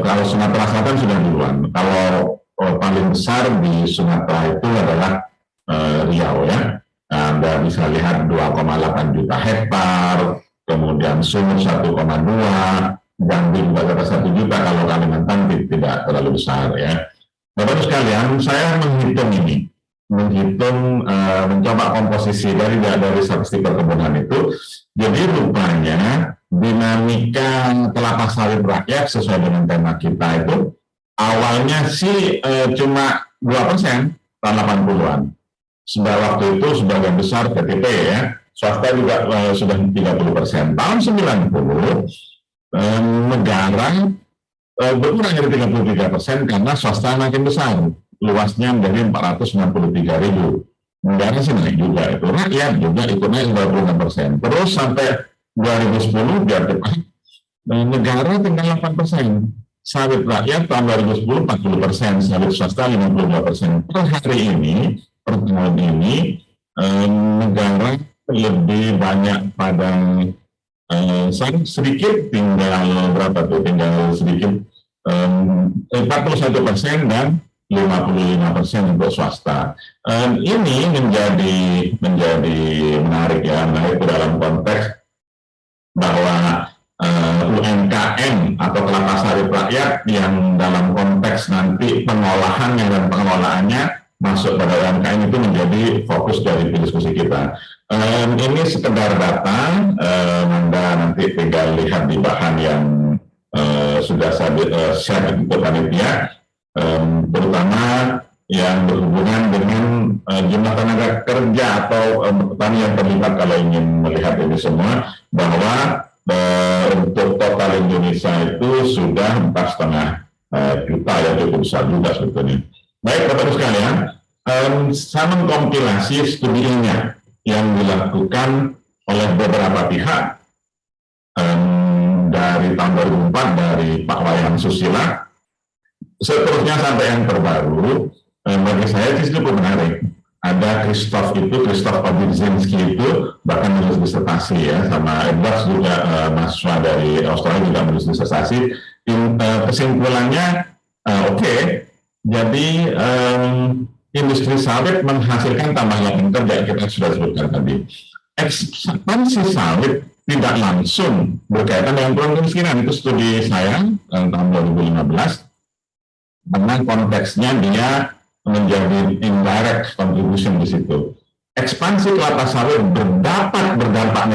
kalau Sumatera Selatan sudah duluan. Kalau paling besar di Sumatera itu adalah Riau ya. Anda bisa lihat 2,8 juta hektar, kemudian Sumut 1,2, Jambi juga 1 juta, kalau Kalimantan tidak terlalu besar ya. Bapak sekalian, saya mencoba komposisi dari statistik perkebunan itu. Jadi rupanya dinamika kelapa sawit rakyat sesuai dengan tema kita itu awalnya sih cuma 2% tahun 80-an. Sudah waktu itu sebagian besar PTP ya, swasta juga sudah 30%. Tahun 90 negara berkurang dari 33% karena swasta makin besar, luasnya menjadi 463.000. Negara sih naik juga, itu rakyat juga ikut naik 26%. Terus sampai 2010 biar cepat, negara tinggal 8%. Sawit rakyat tahun 2010 40%, sawit swasta 52%. Per hari ini, per tahun ini, negara lebih banyak pada sedikit, tinggal berapa tuh? Tinggal sedikit 41% dan 55% untuk swasta. Ini menjadi menarik ya, menarik dalam konteks bahwa UMKM atau kelapa sawit rakyat yang dalam konteks nanti pengolahannya dan pengelolaannya masuk pada UMKM itu menjadi fokus dari diskusi kita. Ini sekedar data, Anda nanti tinggal lihat di bahan yang sudah saya share untuk panitia, terutama yang berhubungan dengan jumlah tenaga kerja atau petani yang terlibat. Kalau ingin melihat ini semua, bahwa untuk total Indonesia itu sudah 4,5 juta ya, cukup besar juga sebetulnya. Baik Bapak-Ibu sekalian, saya mengkompilasi studi ilmiah yang dilakukan oleh beberapa pihak dari tahun 2004 dari Pak Wayan Susila, seterusnya sampai yang terbaru. Bagi saya itu cukup menarik. Ada Christoph Obidzinski itu bahkan menulis disertasi ya, sama Edwards juga mahasiswa dari Australia juga menulis disertasi. Kesimpulannya oke. Jadi industri sawit menghasilkan tambah lapangan kerja, kita sudah sebutkan tadi. Ekspansi sawit tidak langsung berkaitan dengan penurunan kemiskinan, itu studi saya tahun 2015, karena konteksnya dia menjadi indirect contribution di situ. Ekspansi kelapa sawit dapat berdampak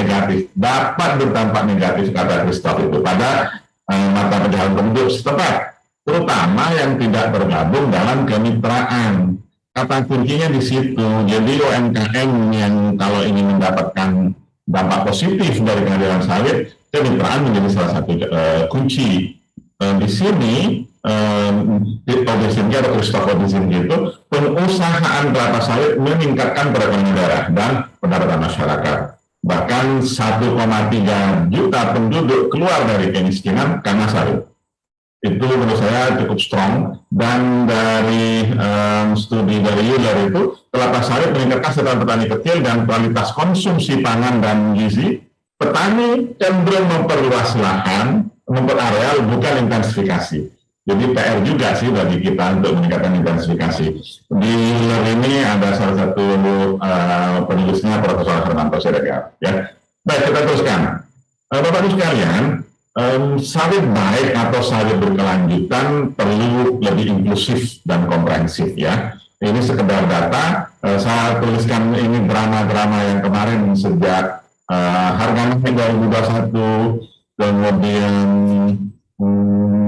negatif kata Christoph itu pada mata pencaharian penduduk setempat, terutama yang tidak tergabung dalam kemitraan. Kata kuncinya di situ. Jadi UMKM yang kalau ingin mendapatkan dampak positif dari kehadiran sawit, kemitraan menjadi salah satu kunci. Di sini Obidzinski atau Christoph Obidzinski itu pengusahaan kelapa sawit meningkatkan perekonomian daerah dan pendapatan masyarakat. Bahkan 1,3 juta penduduk keluar dari kemiskinan karena sawit. Itu menurut saya cukup strong. Dan dari studi dari Euler itu, kelapa sawit meningkatkan kesejahteraan petani kecil dan kualitas konsumsi pangan dan gizi. Petani cenderung memperluas lahan, memperarea, bukan intensifikasi. Jadi PR juga sih bagi kita untuk meningkatkan intensifikasi. Di Euler ini ada salah satu penulisnya Profesor Hermanto Siregar. Ya. Baik, kita teruskan. Bapak-Ibu sekalian, sawit baik atau sawit berkelanjutan perlu lebih inklusif dan komprehensif ya. Ini sekedar data. Saya tuliskan ini drama-drama yang kemarin sejak harga naik 2021, kemudian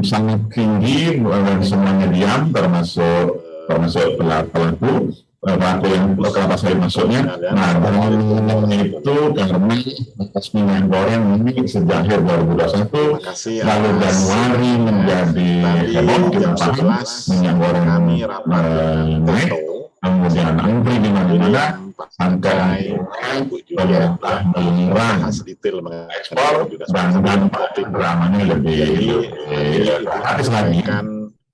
sangat tinggi dan semuanya diam, termasuk pelaku. pelaku yang kelapa sawit masuknya. Nah, dan itu karena atas minyak goreng ini sejak akhir 2021, lalu Januari menjadi heboh, kita paham minyak goreng naik, kemudian antri di mana-mana, sampai pemerintah melarang ekspor dan dampak dramanya lebih dramatis lagi.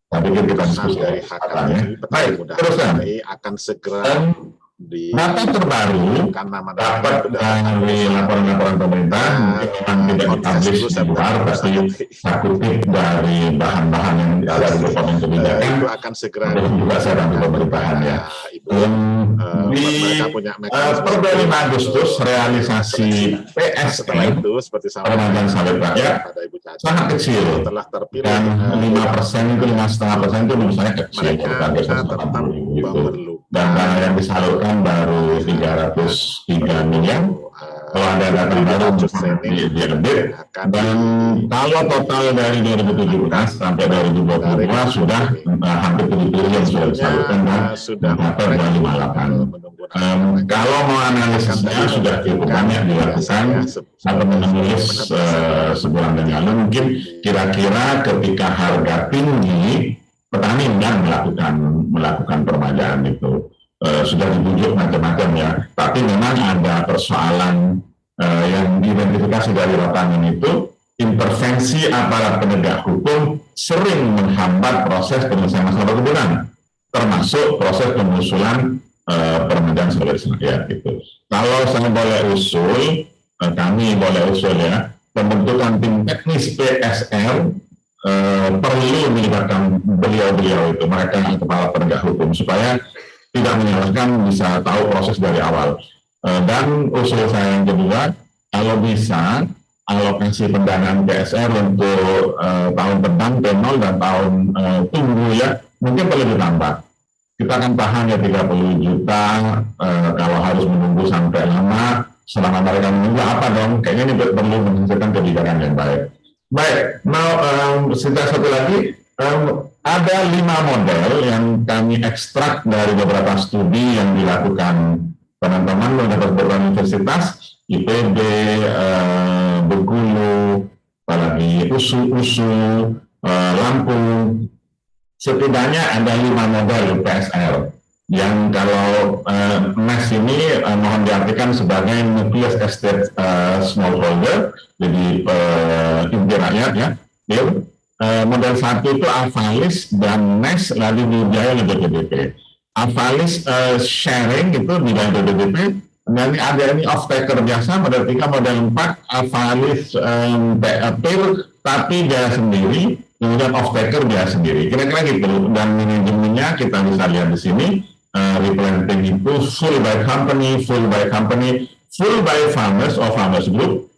Saya pikir kita diskusi dari katanya. Baik, teruskan. Akan segera data terbaru dapat dari laporan-laporan pemerintah, memang tidak dipublish di luar, tapi saya kutip dari bahan-bahan yang ada di dokumen kebijakan, terus juga saya bantu pemerintahan ya. Per 25 Agustus realisasi PSR Permajaan Sawit Rakyat sangat kecil, dan 5% itu 5,5% itu menurut saya kecil, gitu. Dan dana yang disalurkan baru 303 miliar. Kalau ada data baru diedit, dan kalau total dari 2017 sampai 2022 sudah hampir 7 triliun sudah disalurkan dan mencapai 258. Kalau mau analisisnya sudah cukup banyak dilakukan. Saya menulis sebulan yang lalu, mungkin kira-kira ketika harga tinggi, petani yang melakukan permajaan itu sudah dibujuk macam-macam ya, tapi memang ada persoalan yang diidentifikasi dari lapangan itu, intervensi aparat penegak hukum sering menghambat proses penyelesaian masalah perkebunan, termasuk proses pengusulan permajaan sawit rakyat itu. Kalau saya boleh usul, kami boleh usul ya, pembentukan tim teknis PSR perlu melibatkan beliau-beliau itu, mereka kepala penegak hukum, supaya tidak menyalahkan, bisa tahu proses dari awal. Dan usul saya yang kedua, kalau bisa alokasi pendanaan PSR untuk tahun depan P0 dan tahun tunggu ya, mungkin perlu ditambah. Kita akan paham ya 30 juta, kalau harus menunggu sampai lama, selama mereka menunggu apa dong, kayaknya ini perlu menghasilkan kebijakan yang baik. Baik, satu lagi, ada 5 model yang kami ekstrak dari beberapa studi yang dilakukan teman-teman beberapa universitas, IPB, Bengkulu, apalagi USU, Lampung. Setidaknya ada 5 model PSR yang kalau NES ini mohon diartikan sebagai nucleus estate smallholder, jadi inti rakyat ya. Model 1 itu Avalis dan NES lalu dibiayai oleh BPDP. Avalis sharing itu dibiayai oleh BPDP. Nanti ada ini off-taker biasa, model 3, model 4 Avalis peer tapi dia sendiri, kemudian off-taker dia sendiri. Kira-kira gitu. Dan manajemennya kita bisa lihat di sini, replanting itu full by company, full by farmers or farmers group.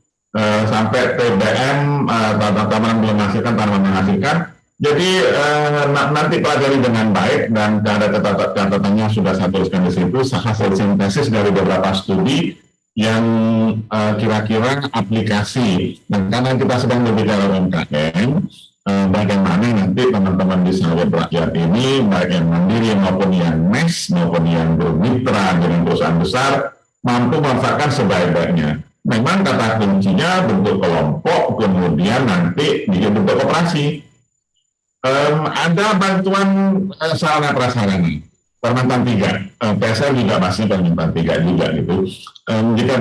Sampai TBM, tanaman belum menghasilkan, tanaman menghasilkan. Jadi nanti pelajari dengan baik, dan ada catatannya sudah saya tuliskan di situ, hasil sintesis dari beberapa studi yang kira-kira aplikasi. Dan karena kita sedang berbicara UMKM, bagaimana nanti teman-teman di sawit rakyat ini, baik yang mandiri maupun yang MES maupun yang bermitra dengan perusahaan besar, mampu memanfaatkan sebaik-baiknya. Memang kata kuncinya bentuk kelompok, kemudian nanti bentuk koperasi. Ada bantuan sarana prasarana, Permentan 3, PSR juga pasti Permentan 3 juga gitu. Jika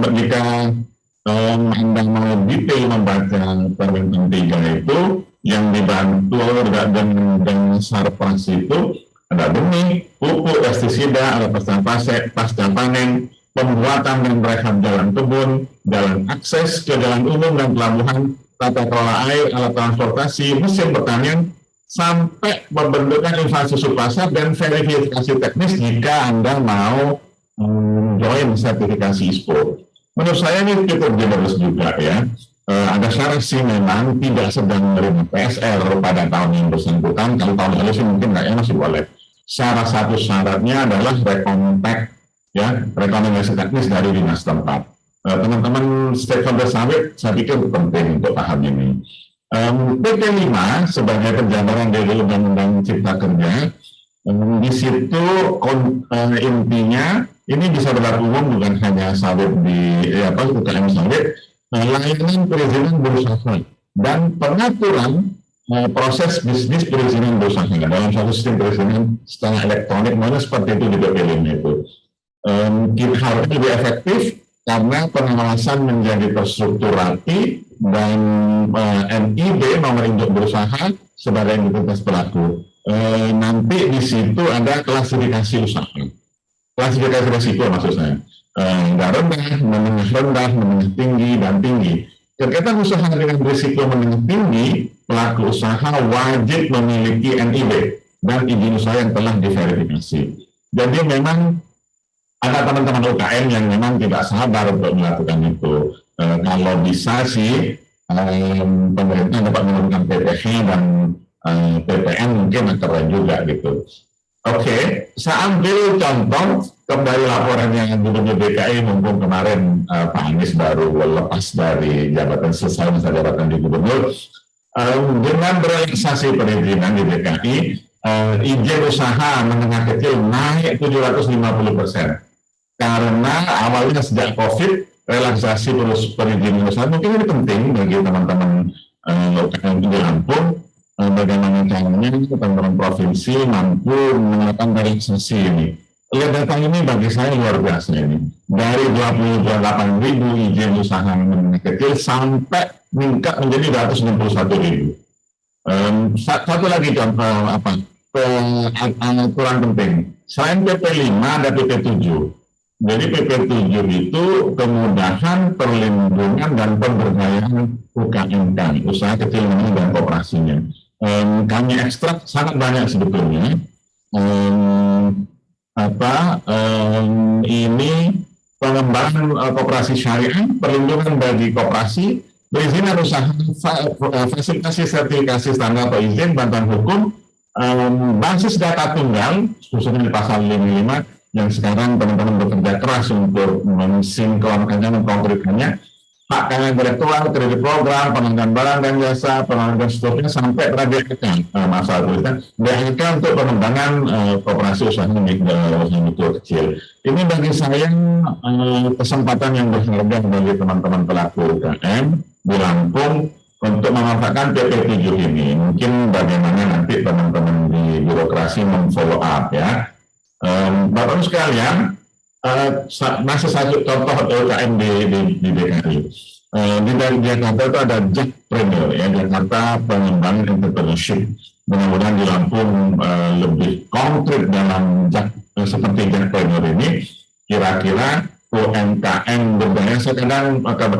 Anda mau detail membaca Permentan 3 itu, yang dibantu dengan sarpras itu ada benih, pupuk, pestisida, ada pasca panen, pembuatan dan rehab jalan kebun, jalan akses ke jalan umum dan pelabuhan, tata kelola air, alat transportasi, mesin pertanian, sampai pembentukan infrastruktur pasar dan verifikasi teknis jika Anda mau join sertifikasi ISPO. Menurut saya ini cukup generous juga ya. Ada syarat sih memang tidak sedang menerima PSR pada tahun yang bersangkutan. Kalau tahun lalu sih mungkin kayaknya masih boleh. Salah satu syaratnya adalah rekontak ya, rekomendasi teknis dari dinas tempat. Teman-teman stakeholder sawit saya pikir penting untuk paham ini. PP 5 sebagai penjabaran dari Undang-Undang Cipta Kerja Di situ intinya ini bisa berlaku umum, bukan hanya sawit di UKM sawit, layanan perizinan berusaha dan pengaturan proses bisnis perizinan berusaha dalam satu sistem perizinan secara elektronik, mana seperti itu di BP5 itu. Kita harus lebih efektif karena pengawasan menjadi terstruktur rapi dan NIB, nomor induk berusaha, sebagai entitas pelaku. Nanti di situ ada klasifikasi usaha, klasifikasi risiko maksud saya, rendah, menengah tinggi, dan tinggi. Kegiatan usaha dengan risiko menengah tinggi, pelaku usaha wajib memiliki NIB dan izin usaha yang telah diverifikasi. Jadi memang ada teman-teman UKM yang memang tidak sabar untuk melakukan itu. Kalau bisa sih pemerintah dapat menurunkan PPh dan PPN mungkin keren juga gitu. Oke, saya ambil contoh kembali laporan yang Gubernur DKI mumpung kemarin Pak Anies baru lepas dari jabatan, selesai masa jabatan di Gubernur. Dengan relaksasi perizinan di DKI, izin usaha menengah kecil naik 750%. Karena awalnya sejak COVID, relaksasi perizinan usaha mungkin ini penting bagi teman-teman UKM di Lampung. Bagaimana caranya teman-teman provinsi mampu melakukan relaksasi ini. Lihat data ini bagi saya luar biasa ini. Dari 28.000 izin usaha menengah kecil sampai meningkat menjadi 261.000. Satu lagi contoh aturan penting. Selain PP5 ada PP7. Jadi PP7 itu kemudahan, perlindungan, dan pemberdayaan UKM, usaha kecil menengah dan kooperasinya. Kami ekstrak sangat banyak sebetulnya. Ini pengembangan koperasi syariah, perlindungan bagi koperasi, perizinan usaha, fasilitasi sertifikasi standar atau izin, bantuan hukum, basis data tunggal, khususnya di pasal 55, yang sekarang teman-teman bekerja keras untuk mensinkronkannya, mengkonkretkannya, hak kekayaan intelektual, kredit program, pengadaan barang dan jasa, pengadaan stoknya, sampai terakhir masalah tulisan DHK untuk pengembangan koperasi usaha mikro kecil. Ini bagi saya kesempatan yang berharga bagi teman-teman pelaku UKM di Lampung untuk memanfaatkan PP7 ini. Mungkin bagaimana nanti teman-teman di birokrasi memfollow up ya. Bapak-Ibu sekalian, masih satu contoh UKM di DKI. Di Jakarta itu ada Jakpreneur, ya, Jakarta Pengembangan Entrepreneurship. Mudah-mudahan di Lampung lebih konkret dalam seperti Jakpreneur ini. Kira-kira UMKM berdaya, saya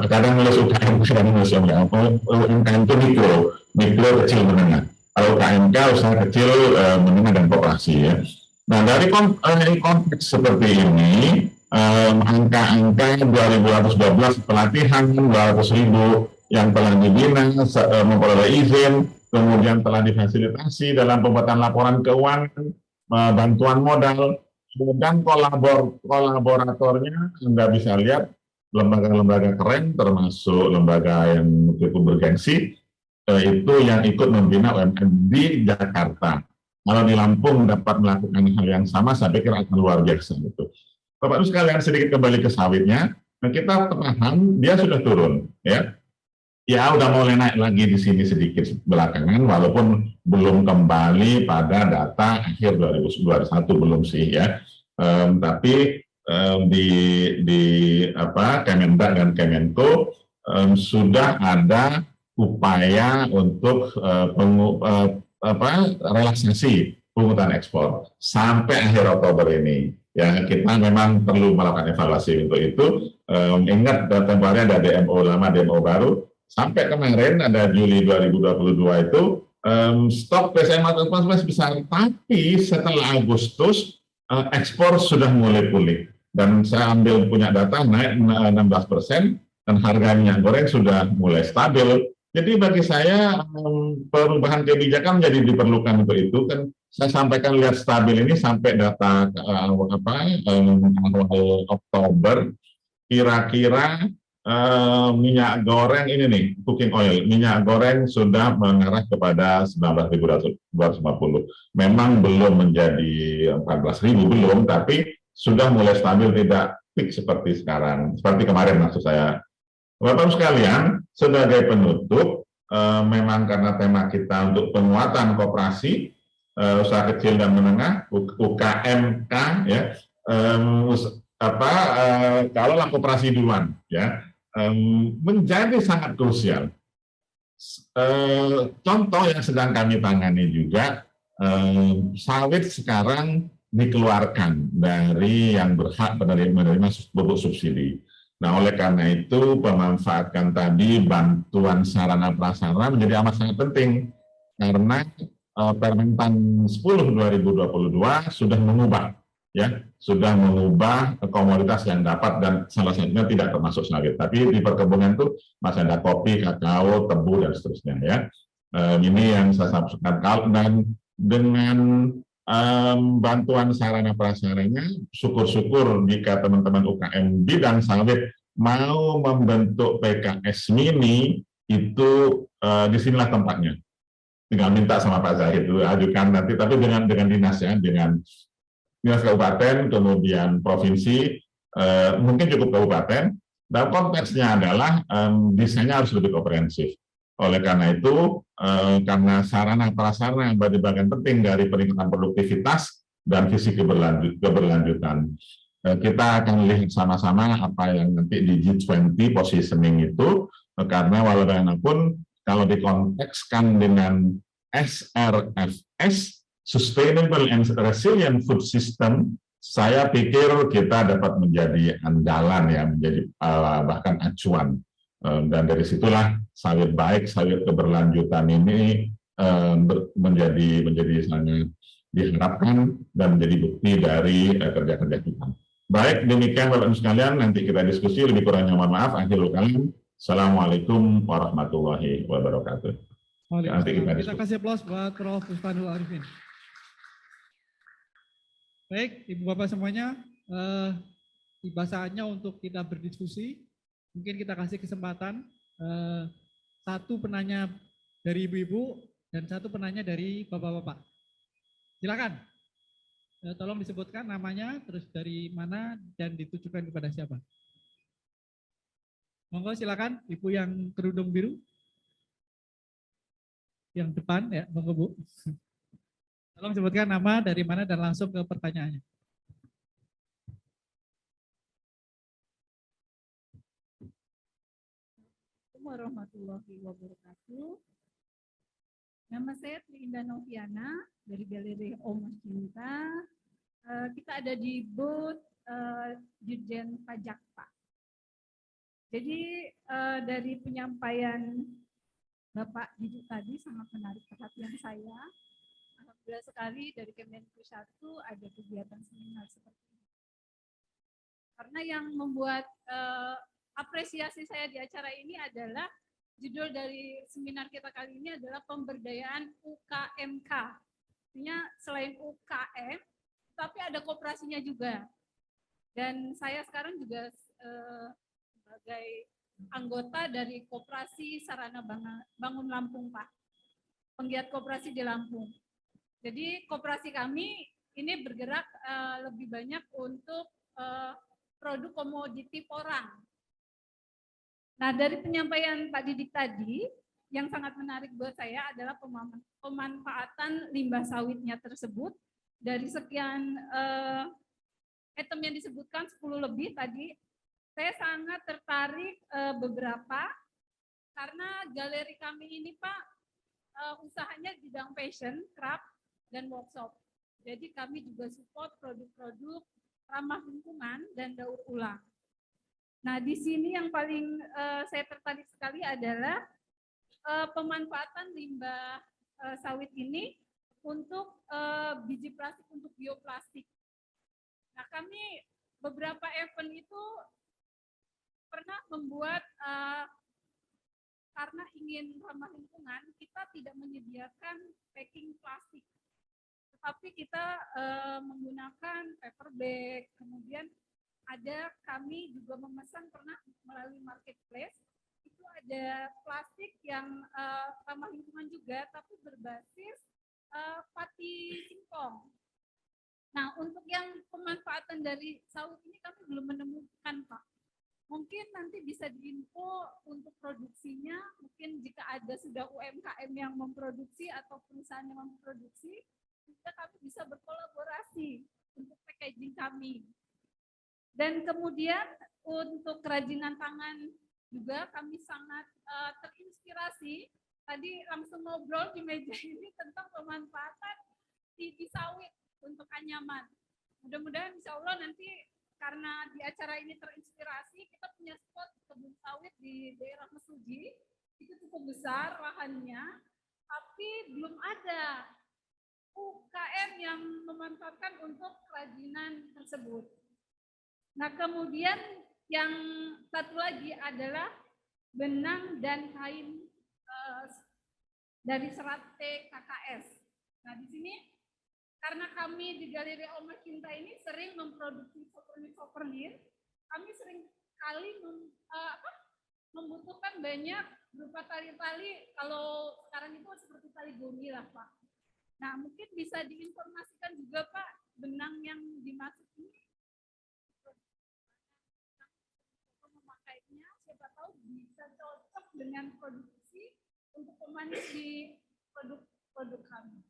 kadang nulis UKM, UMKM itu mikro kecil menengah. Kalau UKMK usaha kecil menengah dan kooperasi ya. Nah, dari konteks seperti ini, angka-angka 2.212 pelatihan, 200.000 yang telah dibina, memperoleh izin, kemudian telah difasilitasi dalam pembuatan laporan keuangan, bantuan modal, dan kolaboratornya, Anda bisa lihat lembaga-lembaga keren, termasuk lembaga yang cukup bergengsi, itu yang ikut membina UMKM di Jakarta. Kalau di Lampung dapat melakukan hal yang sama, saya pikir akan luar biasa gitu. Bapak-Ibu sekalian, sedikit kembali ke sawitnya. Nah, kita paham dia sudah turun, ya. Ya, udah mulai naik lagi di sini sedikit belakangan, walaupun belum kembali pada data akhir 2021, belum sih ya. Tapi di Kemendak dan Kemenko sudah ada upaya untuk relaksasi pungutan ekspor sampai akhir Oktober ini. Ya, kita memang perlu melakukan evaluasi untuk itu. Ingat tempohari ada DMO lama, DMO baru. Sampai kemarin ada Juli 2022 itu stok PCM masih besar, tapi setelah Agustus ekspor sudah mulai pulih. Dan saya punya data naik 16% dan harga minyak goreng sudah mulai stabil. Jadi bagi saya perubahan kebijakan menjadi diperlukan untuk itu. Kan saya sampaikan lihat stabil ini sampai data awal Oktober, kira-kira minyak goreng ini nih, cooking oil, minyak goreng sudah mengarah kepada 19.250. Memang belum menjadi 14.000, belum, tapi sudah mulai stabil, tidak peak seperti sekarang, seperti kemarin maksud saya. Bapak sekalian, sebagai penutup, memang karena tema kita untuk penguatan koperasi, usaha kecil dan menengah, UKMK, ya, kalau koperasi duluan, ya, menjadi sangat krusial. Contoh yang sedang kami tangani juga, sawit sekarang dikeluarkan dari yang berhak menerima pupuk subsidi. Nah, oleh karena itu pemanfaatkan tadi bantuan sarana prasarana menjadi amat sangat penting, karena Permentan 10/2022 sudah mengubah, ya, sudah mengubah komoditas yang dapat, dan salah satunya tidak termasuk sawit, tapi di perkebunan itu masih ada kopi, kakao, tebu, dan seterusnya, ya. Ini yang saya sampaikan, dan dengan bantuan sarana prasarananya, syukur-syukur jika teman-teman UKM bidang sawit mau membentuk PKS mini, itu disinilah tempatnya. Tinggal minta sama Pak Zahid itu ajukan nanti, tapi dengan dinas, ya, dengan dinas kabupaten, kemudian provinsi, mungkin cukup kabupaten. Dan konteksnya adalah desainnya harus lebih komprehensif. Oleh karena itu, karena sarana prasarana yang bagian penting dari peningkatan produktivitas dan visi keberlanjutan, kita akan lihat sama-sama apa yang nanti di G20 positioning itu, karena walaupun kalau dikontekskan dengan SRFS, Sustainable and Resilient Food System, saya pikir kita dapat menjadi andalan, ya, menjadi bahkan acuan. Dan dari situlah sawit baik, sawit keberlanjutan ini menjadi sangat diharapkan dan menjadi bukti dari kerja-kerja kita. Baik, demikian Bapak Ibu sekalian, nanti kita diskusi, lebih kurangnya mohon maaf. Akhirul kalam, Assalamualaikum warahmatullahi wabarakatuh. Nanti kita kasih aplaus buat Prof. Usmanul Arifin. Baik, Ibu Bapak semuanya, tiba saatnya untuk kita berdiskusi. Mungkin kita kasih kesempatan satu penanya dari ibu-ibu dan satu penanya dari bapak-bapak. Silakan, tolong disebutkan namanya, terus dari mana dan ditujukan kepada siapa. Monggo silakan, ibu yang kerudung biru, yang depan, ya, monggo Bu. Tolong sebutkan nama, dari mana, dan langsung ke pertanyaannya. Warahmatullahi wabarakatuh. Nama saya Tri Indah Noviana dari Galeri Om Cinta. Kita ada di booth Dirjen Pajak, Pak. Jadi dari penyampaian Bapak Didik tadi sangat menarik perhatian saya. Alhamdulillah sekali dari Kemenku 1 ada kegiatan seminar seperti ini. Karena yang membuat apresiasi saya di acara ini adalah judul dari seminar kita kali ini adalah pemberdayaan UKMK. Artinya selain UKM, tapi ada koperasinya juga. Dan saya sekarang juga sebagai anggota dari Koperasi Sarana Bangun Lampung, Pak. Penggiat koperasi di Lampung. Jadi koperasi kami ini bergerak lebih banyak untuk produk komoditi porang. Nah, dari penyampaian Pak Didik tadi, yang sangat menarik buat saya adalah pemanfaatan limbah sawitnya tersebut. Dari sekian item yang disebutkan 10 lebih tadi, saya sangat tertarik beberapa, karena galeri kami ini Pak, usahanya di bidang fashion, craft, dan workshop. Jadi kami juga support produk-produk ramah lingkungan dan daur ulang. Nah, di sini yang paling saya tertarik sekali adalah pemanfaatan limbah sawit ini untuk biji plastik untuk bioplastik. Nah, kami beberapa event itu pernah membuat karena ingin ramah lingkungan, kita tidak menyediakan packing plastik, tetapi kita menggunakan paper bag, kemudian ada kami juga memesan pernah melalui marketplace, itu ada plastik yang ramah lingkungan juga, tapi berbasis pati singkong. Nah, untuk yang pemanfaatan dari sawit ini kami belum menemukan, Pak. Mungkin nanti bisa diinfo untuk produksinya, mungkin jika ada sudah UMKM yang memproduksi atau perusahaan yang memproduksi, kita kami bisa berkolaborasi untuk packaging kami. Dan kemudian untuk kerajinan tangan juga kami sangat terinspirasi. Tadi langsung ngobrol di meja ini tentang pemanfaatan TV sawit untuk anyaman. Mudah-mudahan insya Allah nanti karena di acara ini terinspirasi, kita punya spot kebun sawit di daerah Mesuji, itu cukup besar lahannya, tapi belum ada UKM yang memanfaatkan untuk kerajinan tersebut. Nah, kemudian yang satu lagi adalah benang dan kain dari serat TKKS. Nah, di sini karena kami di Galeri Oma Cinta ini sering memproduksi souvenir, kami sering kali membutuhkan banyak berupa tali-tali, kalau sekarang itu seperti tali goni lah, Pak. Nah, mungkin bisa diinformasikan juga, Pak, benang yang dimaksud ini memakainya, siapa tahu bisa cocok dengan produksi untuk pemanis di produk-produk kami.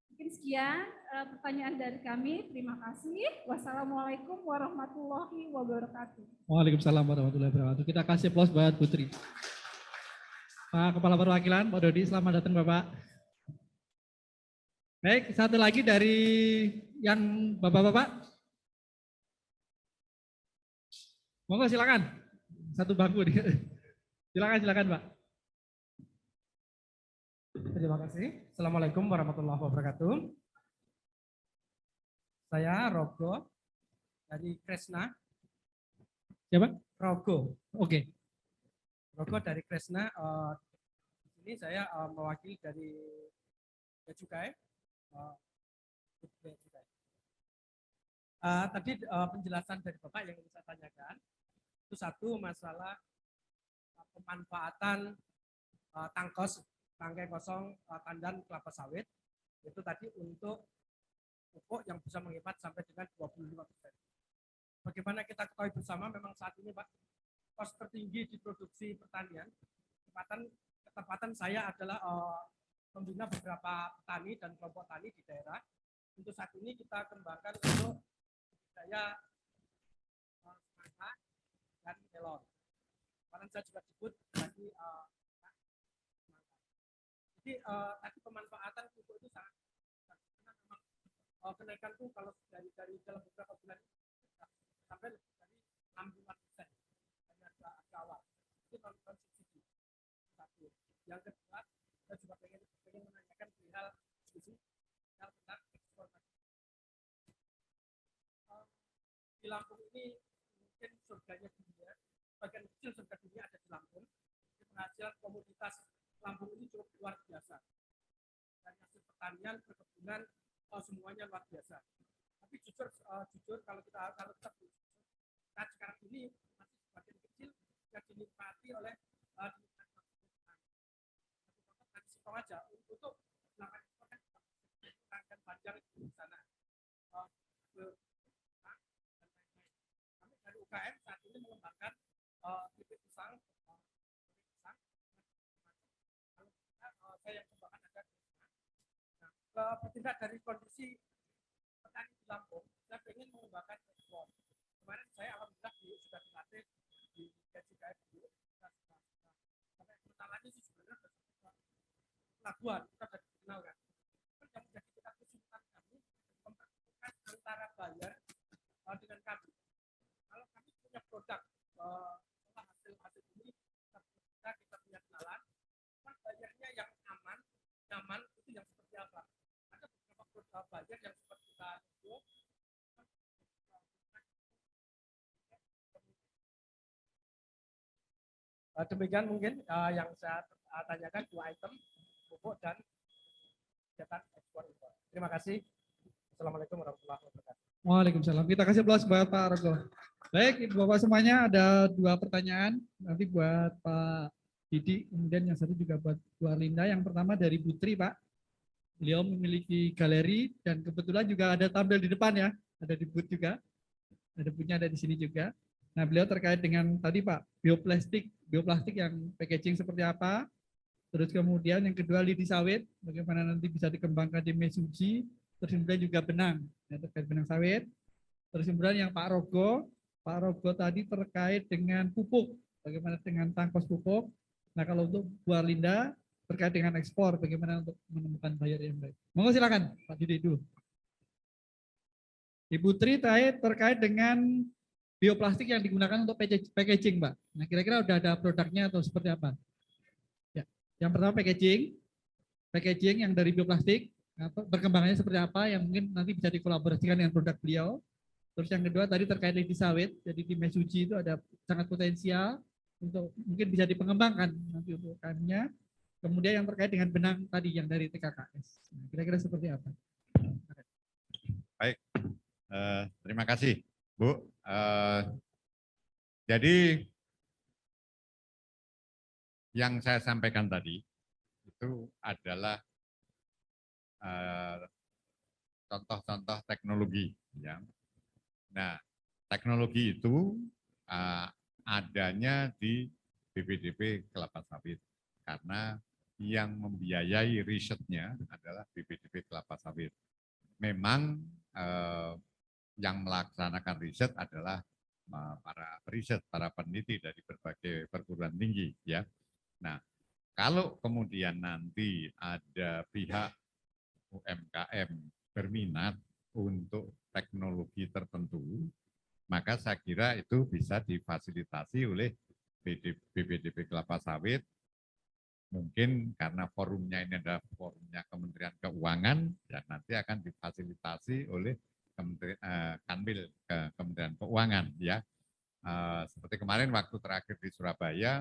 Mungkin sekian pertanyaan dari kami. Terima kasih. Wassalamualaikum warahmatullahi wabarakatuh. Waalaikumsalam warahmatullahi wabarakatuh. Kita kasih aplaus buat Putri. Pak Kepala Perwakilan, Pak Dodi, selamat datang Bapak. Baik, satu lagi dari yang Bapak-Bapak. Monggo silakan. Satu bangku. Silakan Pak. Terima kasih. Assalamualaikum warahmatullahi wabarakatuh. Saya Rogo dari Kresna. Siapa? Rogo. Oke. Rogo dari Kresna. Di sini saya mewakili dari Bea Cukai. Tadi penjelasan dari Bapak yang ingin saya tanyakan itu satu masalah pemanfaatan tangkai kosong tandan kelapa sawit itu tadi untuk pupuk yang bisa menghemat sampai dengan 25%. Bagaimana kita ketahui bersama memang saat ini Pak, kos tertinggi di produksi pertanian, ketepatan saya adalah membina beberapa petani dan kelompok tani di daerah. Untuk saat ini kita kembangkan untuk budidaya semangka dan melon. Kemarin saya juga sebut tadi tadi pemanfaatan pupuk itu sangat karena memang kenaikan itu kalau dari dalam beberapa bulan sampai lebih dari 60% hanya agak awal itu non subsidi. Satu. Yang kedua, saya juga pengen menanyakan perihal diskusi tentang ekspor. Di Lampung ini mungkin surganya dunia, bagian kecil surga dunia ada di Lampung. Penghasilan komoditas Lampung ini cukup luar biasa. Dan hasil pertanian, perkebunan, semuanya luar biasa. Tapi jujur kalau tetap sekarang ini masih sebagian kecil yang dinikmati oleh tradisi aja untuk melakukan ekspor panjang di sana. Kami dari UKM saat ini mengembangkan bibit pisang. Saya yang kembangkan ada. Nah, bertindak dari kondisi petani di Lampung, saya ingin mengembangkan ekspor. Kemarin saya alhamdulillah sudah dilatih di Gajikai dulu. Sampai pertamanya sih sebenarnya pelabuhan kita sudah dikenal kan. Yang menjadi kita kesulitan kami mempertemukan antara buyer dengan kami. Kalau kami punya produk hasil ini kita punya kenalan, bayarnya yang nyaman itu yang seperti apa? Ada beberapa produk bayar yang seperti kita itu. Demikian mungkin yang saya tanyakan 2 item pupuk dan kegiatan ekspor impor. Terima kasih. Assalamualaikum warahmatullahi wabarakatuh. Waalaikumsalam. Kita kasih aplaus buat Pak Rogo. Baik, Ibu Bapak semuanya ada 2 pertanyaan nanti buat Pak Didi, kemudian yang satu juga buat Bu Arlinda. Yang pertama dari Putri, Pak. Beliau memiliki galeri dan kebetulan juga ada tampil di depan ya, ada di booth juga, ada boothnya ada di sini juga. Nah, beliau terkait dengan tadi Pak, bioplastik yang packaging seperti apa, terus kemudian yang kedua lidi sawit, bagaimana nanti bisa dikembangkan di mesuji, terus kemudian juga benang, ya, terkait benang sawit, terus kemudian yang Pak Rogo tadi terkait dengan pupuk, bagaimana dengan tangkos pupuk. Nah, kalau untuk Bu Arlinda terkait dengan ekspor, bagaimana untuk menemukan buyer yang baik. Monggo silakan Pak Didi dulu. Ibu Tri terkait dengan bioplastik yang digunakan untuk packaging, Mbak. Nah, kira-kira udah ada produknya atau seperti apa? Ya. Yang pertama packaging yang dari bioplastik, perkembangannya seperti apa yang mungkin nanti bisa dikolaborasikan dengan produk beliau. Terus yang kedua tadi terkait lidi sawit, jadi di Mesuji itu ada sangat potensial untuk mungkin bisa dipengembangkan nanti untuk UMKM-nya. Kemudian yang terkait dengan benang tadi yang dari TKKS. Nah, kira-kira seperti apa? Baik, terima kasih Bu. Jadi yang saya sampaikan tadi itu adalah contoh-contoh teknologi. Ya. Nah, teknologi itu adanya di BPDP Kelapa Sawit karena yang membiayai risetnya adalah BPDP Kelapa Sawit. Memang yang melaksanakan riset adalah para periset, para peneliti dari berbagai perguruan tinggi, ya. Nah, kalau kemudian nanti ada pihak UMKM berminat untuk teknologi tertentu, maka saya kira itu bisa difasilitasi oleh BPDP Kelapa Sawit. Mungkin karena forumnya ini adalah forumnya Kementerian Keuangan, dan nanti akan difasilitasi oleh Kanwil Kementerian Keuangan, ya. Seperti kemarin waktu terakhir di Surabaya,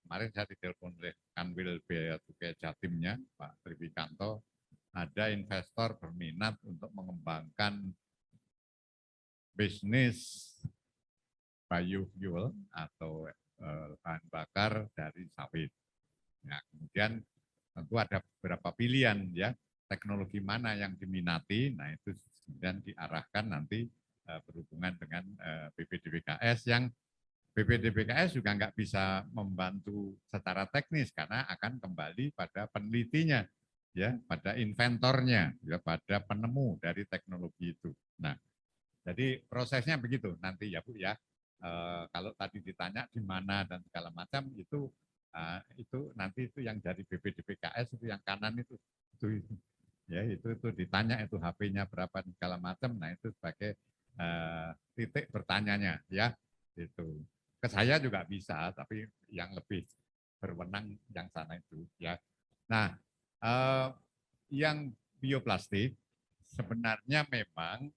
kemarin saya ditelepon oleh Kanwil Bea Cukai Jatimnya, Pak Triwikanto, ada investor berminat untuk mengembangkan bisnis biofuel atau bahan bakar dari sawit. Nah, kemudian tentu ada beberapa pilihan, ya, teknologi mana yang diminati. Nah, itu kemudian diarahkan nanti berhubungan dengan BPDPKS, yang BPDPKS juga nggak bisa membantu secara teknis karena akan kembali pada penelitinya, ya, pada inventornya, ya, pada penemu dari teknologi itu. Nah, jadi prosesnya begitu nanti ya Bu, ya. Kalau tadi ditanya di mana dan segala macam itu nanti itu yang dari BPDPKS itu yang kanan itu ya itu ditanya itu HP-nya berapa dan segala macam. Nah, itu sebagai titik bertanyanya, ya. Itu ke saya juga bisa, tapi yang lebih berwenang yang sana itu, ya. Nah, yang bioplastik sebenarnya memang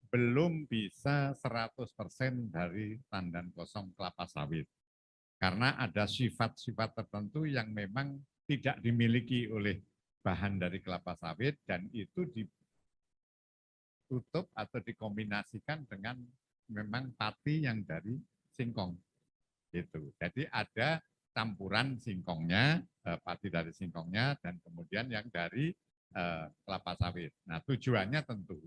belum bisa 100% dari tandan kosong kelapa sawit. Karena ada sifat-sifat tertentu yang memang tidak dimiliki oleh bahan dari kelapa sawit, dan itu ditutup atau dikombinasikan dengan memang pati yang dari singkong. Gitu. Jadi ada campuran singkongnya, pati dari singkongnya, dan kemudian yang dari kelapa sawit. Nah, tujuannya tentu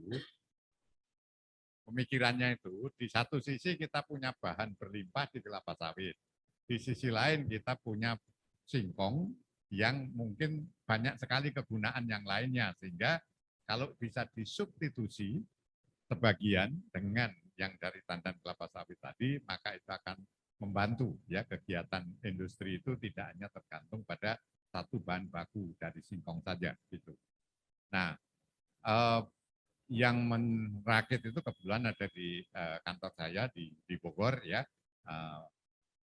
pemikirannya itu di satu sisi kita punya bahan berlimpah di kelapa sawit, di sisi lain kita punya singkong yang mungkin banyak sekali kegunaan yang lainnya, sehingga kalau bisa disubstitusi sebagian dengan yang dari tandan kelapa sawit tadi, maka itu akan membantu, ya, kegiatan industri itu tidak hanya tergantung pada satu bahan baku dari singkong saja, gitu. Nah, yang merakit itu kebetulan ada di kantor saya di Bogor, ya,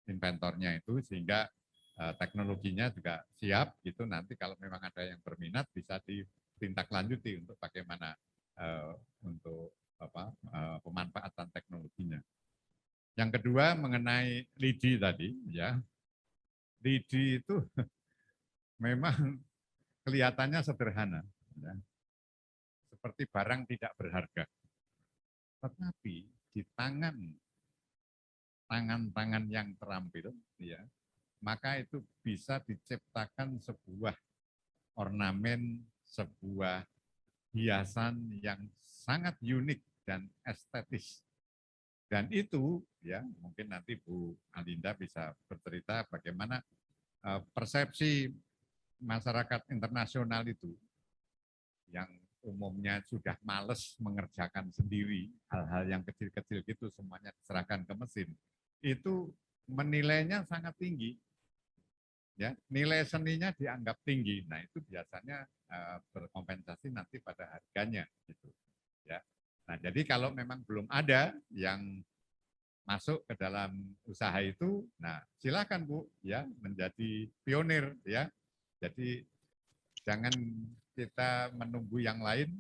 inventornya itu, sehingga teknologinya juga siap, gitu. Nanti kalau memang ada yang berminat bisa ditindaklanjuti untuk bagaimana untuk pemanfaatan teknologinya. Yang kedua mengenai lidi tadi, ya, lidi itu memang kelihatannya sederhana, ya, seperti barang tidak berharga, tetapi di tangan yang terampil, ya, maka itu bisa diciptakan sebuah ornamen, sebuah hiasan yang sangat unik dan estetis. Dan itu, ya, mungkin nanti Bu Alinda bisa bercerita bagaimana persepsi masyarakat internasional itu yang umumnya sudah males mengerjakan sendiri, hal-hal yang kecil-kecil gitu semuanya diserahkan ke mesin, itu menilainya sangat tinggi. Ya, nilai seninya dianggap tinggi. Nah, itu biasanya berkompensasi nanti pada harganya gitu. Ya. Nah, jadi kalau memang belum ada yang masuk ke dalam usaha itu, nah silakan Bu, ya, menjadi pionir, ya. Jadi jangan kita menunggu yang lain.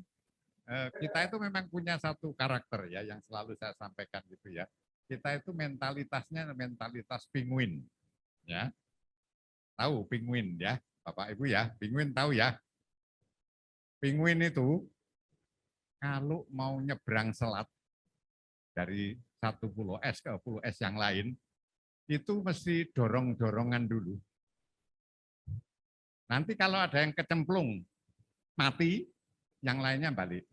Kita itu memang punya satu karakter, ya, yang selalu saya sampaikan gitu, ya. Kita itu mentalitasnya mentalitas penguin, ya. Tahu penguin, ya, Bapak Ibu, ya, penguin tahu, ya. Penguin itu kalau mau nyebrang selat dari satu pulau es ke pulau es yang lain, itu mesti dorong-dorongan dulu. Nanti kalau ada yang kecemplung, mati, yang lainnya balik.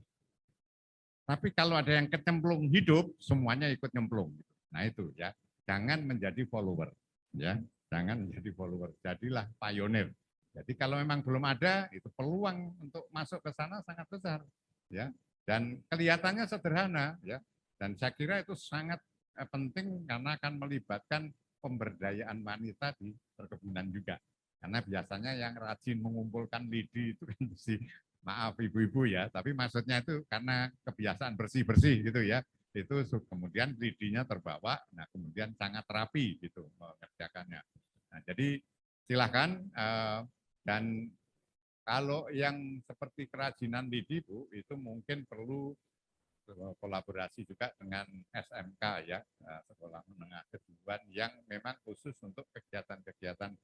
Tapi kalau ada yang kecemplung hidup, semuanya ikut nyemplung. Nah itu, ya, jangan menjadi follower, ya, jangan menjadi follower, jadilah pionir. Jadi kalau memang belum ada, itu peluang untuk masuk ke sana sangat besar, ya. Dan kelihatannya sederhana, ya. Dan saya kira itu sangat penting karena akan melibatkan pemberdayaan wanita di perkebunan juga. Karena biasanya yang rajin mengumpulkan lidi itu kan mesti, maaf ibu-ibu, ya, tapi maksudnya itu karena kebiasaan bersih-bersih gitu, ya. Itu kemudian lidinya terbawa, nah kemudian sangat rapi gitu mengerjakannya. Nah, jadi silakan, dan kalau yang seperti kerajinan lidi, Bu, itu mungkin perlu kolaborasi juga dengan SMK, ya, Sekolah Menengah Kejuruan, yang memang khusus untuk kegiatan-kegiatan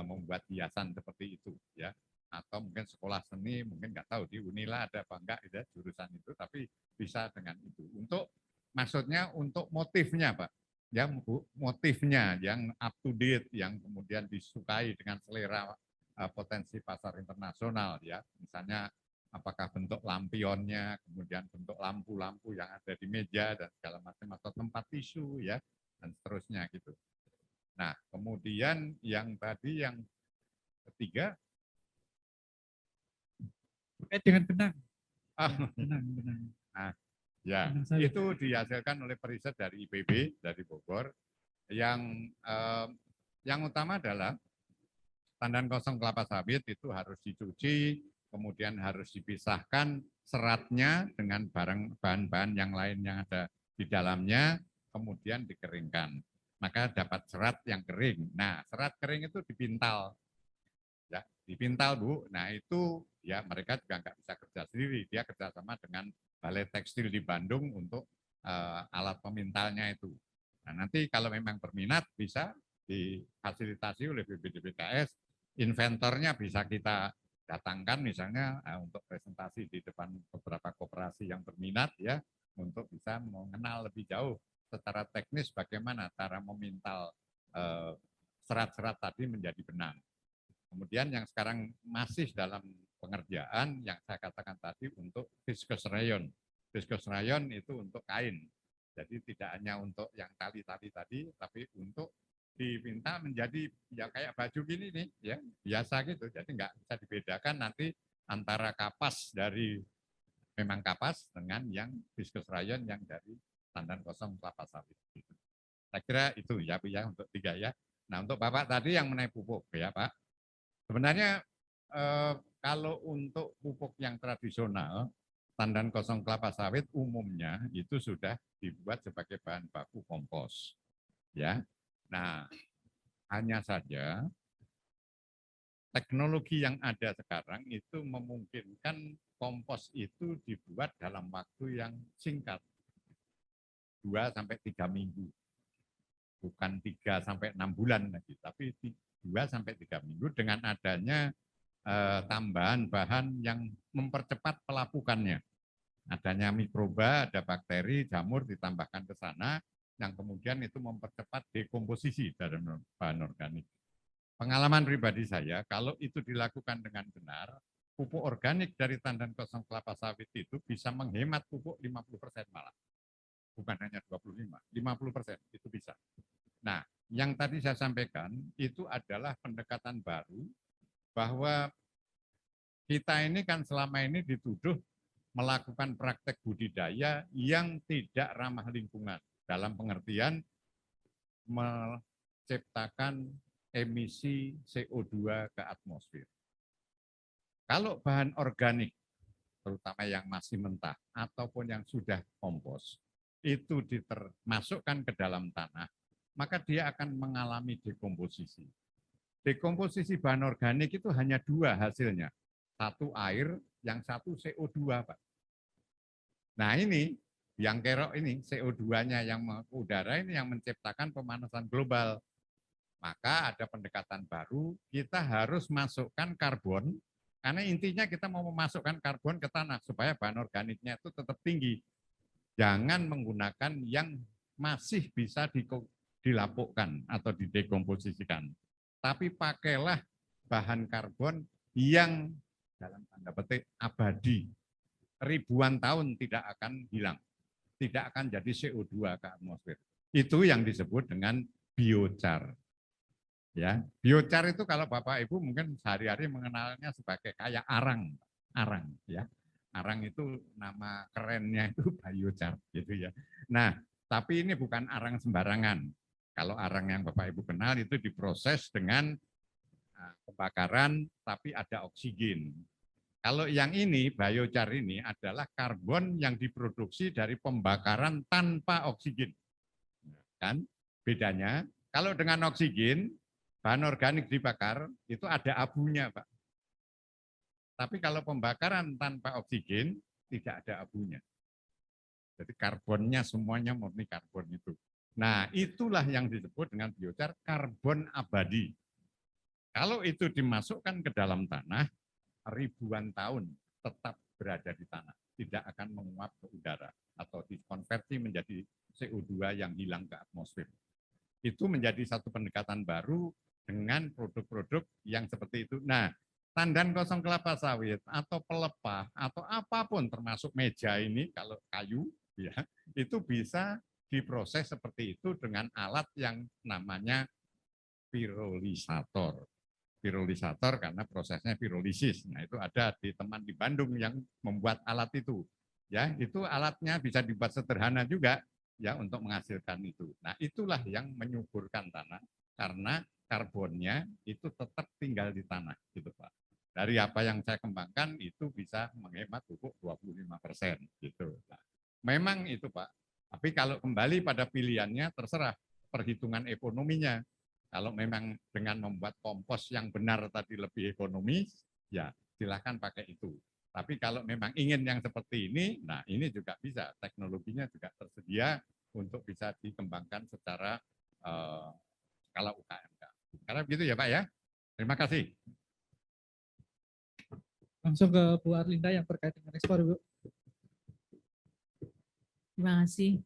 membuat hiasan seperti itu, ya. Atau mungkin sekolah seni, mungkin nggak tahu di Unila ada apa enggak, ya, jurusan itu, tapi bisa dengan itu. Untuk maksudnya untuk motifnya, Pak, ya, motifnya yang up to date, yang kemudian disukai dengan selera potensi pasar internasional, ya. Misalnya apakah bentuk lampionnya, kemudian bentuk lampu-lampu yang ada di meja dan segala macam, atau tempat tisu, ya, dan seterusnya gitu. Nah, kemudian yang tadi yang ketiga dengan benang. benang. Nah, ya, itu dihasilkan oleh periset dari IPB dari Bogor. Yang utama adalah tandan kosong kelapa sawit itu harus dicuci, kemudian harus dipisahkan seratnya dengan bahan-bahan yang lain yang ada di dalamnya, kemudian dikeringkan. Maka dapat serat yang kering. Nah, serat kering itu dipintal. Ya, dipintal, Bu. Nah, itu, ya, mereka juga nggak bisa kerja sendiri. Dia kerjasama dengan Balai Tekstil di Bandung untuk alat pemintalnya itu. Nah, nanti kalau memang berminat bisa difasilitasi oleh BPDPKS. Inventornya bisa kita datangkan misalnya untuk presentasi di depan beberapa koperasi yang berminat, ya, untuk bisa mengenal lebih jauh secara teknis bagaimana cara memintal serat-serat tadi menjadi benang. Kemudian yang sekarang masih dalam pengerjaan yang saya katakan tadi untuk viscose rayon. Viscose rayon itu untuk kain. Jadi tidak hanya untuk yang tali-tali tadi, tapi untuk dipinta menjadi ya kayak baju gini nih, ya, biasa gitu. Jadi nggak bisa dibedakan nanti antara kapas dari memang kapas dengan yang viscose rayon yang dari tandan kosong kelapa sawit. Saya kira itu, ya, Bu, ya, untuk 3, ya. Nah, untuk Bapak tadi yang mengenai pupuk, ya, Pak. Sebenarnya kalau untuk pupuk yang tradisional, tandan kosong kelapa sawit umumnya itu sudah dibuat sebagai bahan baku kompos, ya. Nah, hanya saja teknologi yang ada sekarang itu memungkinkan kompos itu dibuat dalam waktu yang singkat, 2-3 minggu, bukan 3-6 bulan lagi, tapi 2-3 minggu dengan adanya tambahan bahan yang mempercepat pelapukannya. Adanya mikroba, ada bakteri, jamur ditambahkan ke sana, yang kemudian itu mempercepat dekomposisi dari bahan organik. Pengalaman pribadi saya, kalau itu dilakukan dengan benar, pupuk organik dari tandan kosong kelapa sawit itu bisa menghemat pupuk 50% malah. Bukan hanya 25, 50% itu bisa. Nah, yang tadi saya sampaikan itu adalah pendekatan baru bahwa kita ini kan selama ini dituduh melakukan praktek budidaya yang tidak ramah lingkungan dalam pengertian menciptakan emisi CO2 ke atmosfer. Kalau bahan organik, terutama yang masih mentah ataupun yang sudah kompos, itu dimasukkan ke dalam tanah, maka dia akan mengalami dekomposisi. Dekomposisi bahan organik itu hanya dua hasilnya. Satu air, yang satu CO2, Pak. Nah ini, yang kerok ini, CO2-nya yang ke udara ini yang menciptakan pemanasan global. Maka ada pendekatan baru, kita harus masukkan karbon, karena intinya kita mau memasukkan karbon ke tanah, supaya bahan organiknya itu tetap tinggi. Jangan menggunakan yang masih bisa dilapukkan atau didekomposisikan. Tapi pakailah bahan karbon yang dalam tanda petik abadi, ribuan tahun tidak akan hilang, tidak akan jadi CO2 ke atmosfer. Itu yang disebut dengan biochar. Ya, biochar itu kalau Bapak Ibu mungkin sehari-hari mengenalnya sebagai kayak arang, ya. Arang itu nama kerennya itu biochar, gitu ya. Nah, tapi ini bukan arang sembarangan. Kalau arang yang Bapak Ibu kenal itu diproses dengan pembakaran, tapi ada oksigen. Kalau yang ini, biochar ini adalah karbon yang diproduksi dari pembakaran tanpa oksigen. Kan? Bedanya, kalau dengan oksigen, bahan organik dibakar, itu ada abunya, Pak. Tapi kalau pembakaran tanpa oksigen, tidak ada abunya. Jadi karbonnya semuanya murni karbon itu. Nah, itulah yang disebut dengan biochar karbon abadi. Kalau itu dimasukkan ke dalam tanah, ribuan tahun tetap berada di tanah, tidak akan menguap ke udara atau dikonversi menjadi CO2 yang hilang ke atmosfer. Itu menjadi satu pendekatan baru dengan produk-produk yang seperti itu. Nah, tandan kosong kelapa sawit atau pelepah atau apapun termasuk meja ini kalau kayu ya, itu bisa diproses seperti itu dengan alat yang namanya pirolisator. Pirolisator karena prosesnya pirolisis. Nah, itu ada di teman di Bandung yang membuat alat itu. Ya, itu alatnya bisa dibuat sederhana juga ya untuk menghasilkan itu. Nah, itulah yang menyuburkan tanah karena karbonnya itu tetap tinggal di tanah gitu, Pak. Dari apa yang saya kembangkan itu bisa menghemat pupuk 25% gitu. Nah, memang itu, Pak. Tapi kalau kembali pada pilihannya terserah perhitungan ekonominya. Kalau memang dengan membuat kompos yang benar tadi lebih ekonomis, ya silakan pakai itu. Tapi kalau memang ingin yang seperti ini, nah ini juga bisa, teknologinya juga tersedia untuk bisa dikembangkan secara skala UKM. Karena begitu ya Pak ya. Terima kasih. Langsung ke Bu Arlinda yang terkait dengan ekspor, Bu. Terima kasih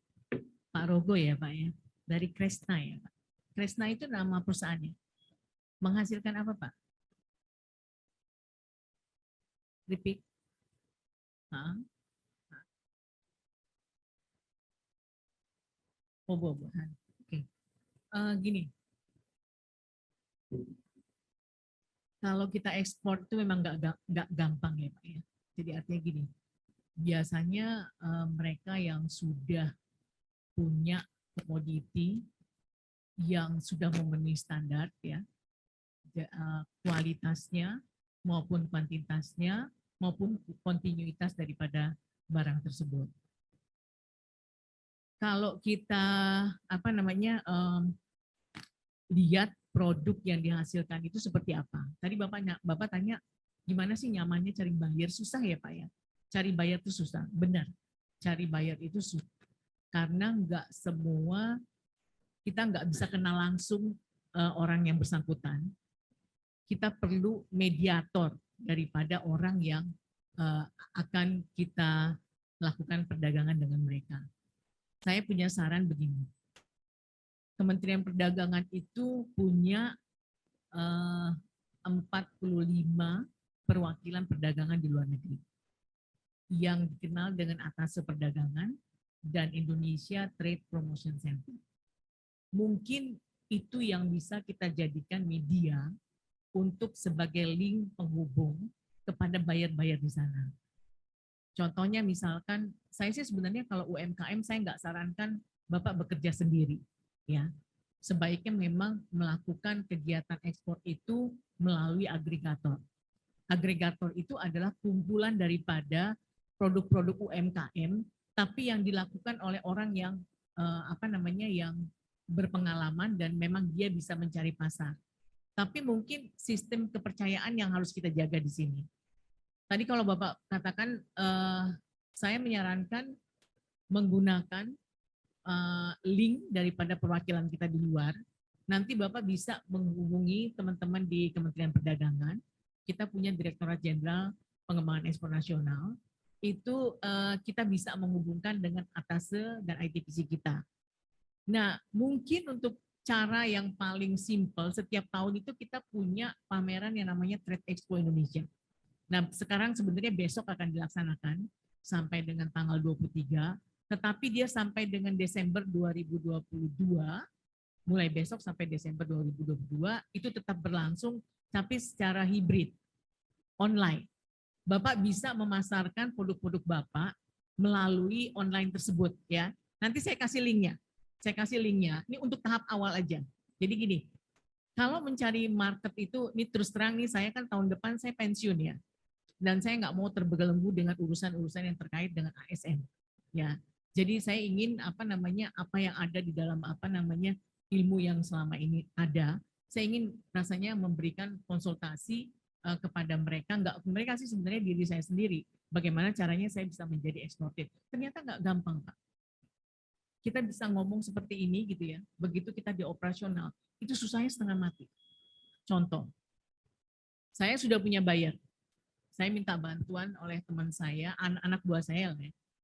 Pak Rogo ya Pak ya, dari Kresna ya Pak. Kresna itu nama perusahaannya. Menghasilkan apa, Pak? Repeat. Oh, buah-buahan. Oke. Gini. Kalau kita ekspor itu memang nggak gampang ya, Pak ya. Jadi artinya gini. Biasanya mereka yang sudah punya komoditi yang sudah memenuhi standar ya, kualitasnya maupun kuantitasnya maupun kontinuitas daripada barang tersebut. Kalau kita lihat produk yang dihasilkan itu seperti apa? Tadi Bapak tanya gimana sih nyamannya cari buyer, susah ya Pak ya? Cari buyer itu susah, benar. Cari buyer itu susah karena nggak semua kita nggak bisa kenal langsung orang yang bersangkutan. Kita perlu mediator daripada orang yang akan kita melakukan perdagangan dengan mereka. Saya punya saran begini. Kementerian Perdagangan itu punya 45 perwakilan perdagangan di luar negeri yang dikenal dengan Atase Perdagangan dan Indonesia Trade Promotion Center. Mungkin itu yang bisa kita jadikan media untuk sebagai link penghubung kepada buyer-buyer di sana. Contohnya misalkan, saya sih sebenarnya kalau UMKM saya nggak sarankan Bapak bekerja sendiri, ya. Sebaiknya memang melakukan kegiatan ekspor itu melalui agregator. Agregator itu adalah kumpulan daripada produk-produk UMKM, tapi yang dilakukan oleh orang yang yang berpengalaman dan memang dia bisa mencari pasar. Tapi mungkin sistem kepercayaan yang harus kita jaga di sini. Tadi kalau Bapak katakan, saya menyarankan menggunakan link daripada perwakilan kita di luar. Nanti Bapak bisa menghubungi teman-teman di Kementerian Perdagangan. Kita punya Direktorat Jenderal Pengembangan Ekspor Nasional. Itu kita bisa menghubungkan dengan Atase dan ITPC kita. Nah, mungkin untuk cara yang paling simpel, setiap tahun itu kita punya pameran yang namanya Trade Expo Indonesia. Nah, sekarang sebenarnya besok akan dilaksanakan sampai dengan tanggal 23, tetapi dia sampai dengan Desember 2022, mulai besok sampai Desember 2022, itu tetap berlangsung, tapi secara hibrid, online. Bapak bisa memasarkan produk-produk Bapak melalui online tersebut, ya. Nanti saya kasih linknya. Ini untuk tahap awal aja. Jadi gini, kalau mencari market itu, ini terus terang nih, saya kan tahun depan saya pensiun ya, dan saya nggak mau terbelenggu dengan urusan-urusan yang terkait dengan ASN, ya. Jadi saya ingin apa yang ada di dalam ilmu yang selama ini ada, saya ingin rasanya memberikan konsultasi kepada mereka. Mereka sih sebenarnya diri saya sendiri. Bagaimana caranya saya bisa menjadi eksportir? Ternyata nggak gampang, Pak. Kita bisa ngomong seperti ini gitu ya, begitu kita di operasional, itu susahnya setengah mati. Contoh, saya sudah punya buyer, saya minta bantuan oleh teman saya, anak buah saya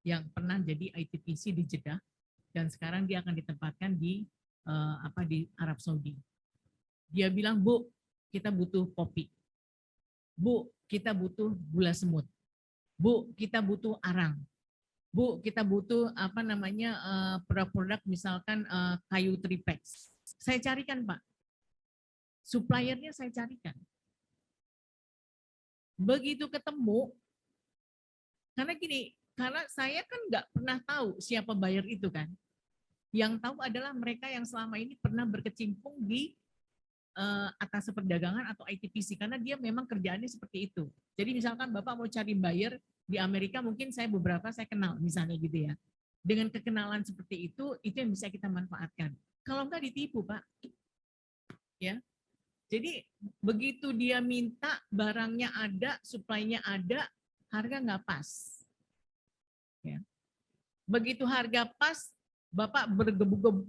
yang pernah jadi ITPC di Jeddah, dan sekarang dia akan ditempatkan di Arab Saudi. Dia bilang, Bu, kita butuh kopi. Bu, kita butuh gula semut. Bu, kita butuh arang. Bu, kita butuh produk-produk misalkan kayu tripex. Saya carikan, Pak. Suppliernya saya carikan. Begitu ketemu, karena saya kan nggak pernah tahu siapa buyer itu kan. Yang tahu adalah mereka yang selama ini pernah berkecimpung di Atase Perdagangan atau ITPC, karena dia memang kerjaannya seperti itu. Jadi misalkan Bapak mau cari buyer di Amerika, mungkin beberapa saya kenal misalnya gitu ya. Dengan kekenalan seperti itu yang bisa kita manfaatkan. Kalau enggak ditipu, Pak. Ya. Jadi begitu dia minta, barangnya ada, supply-nya ada, harga nggak pas. Ya. Begitu harga pas, Bapak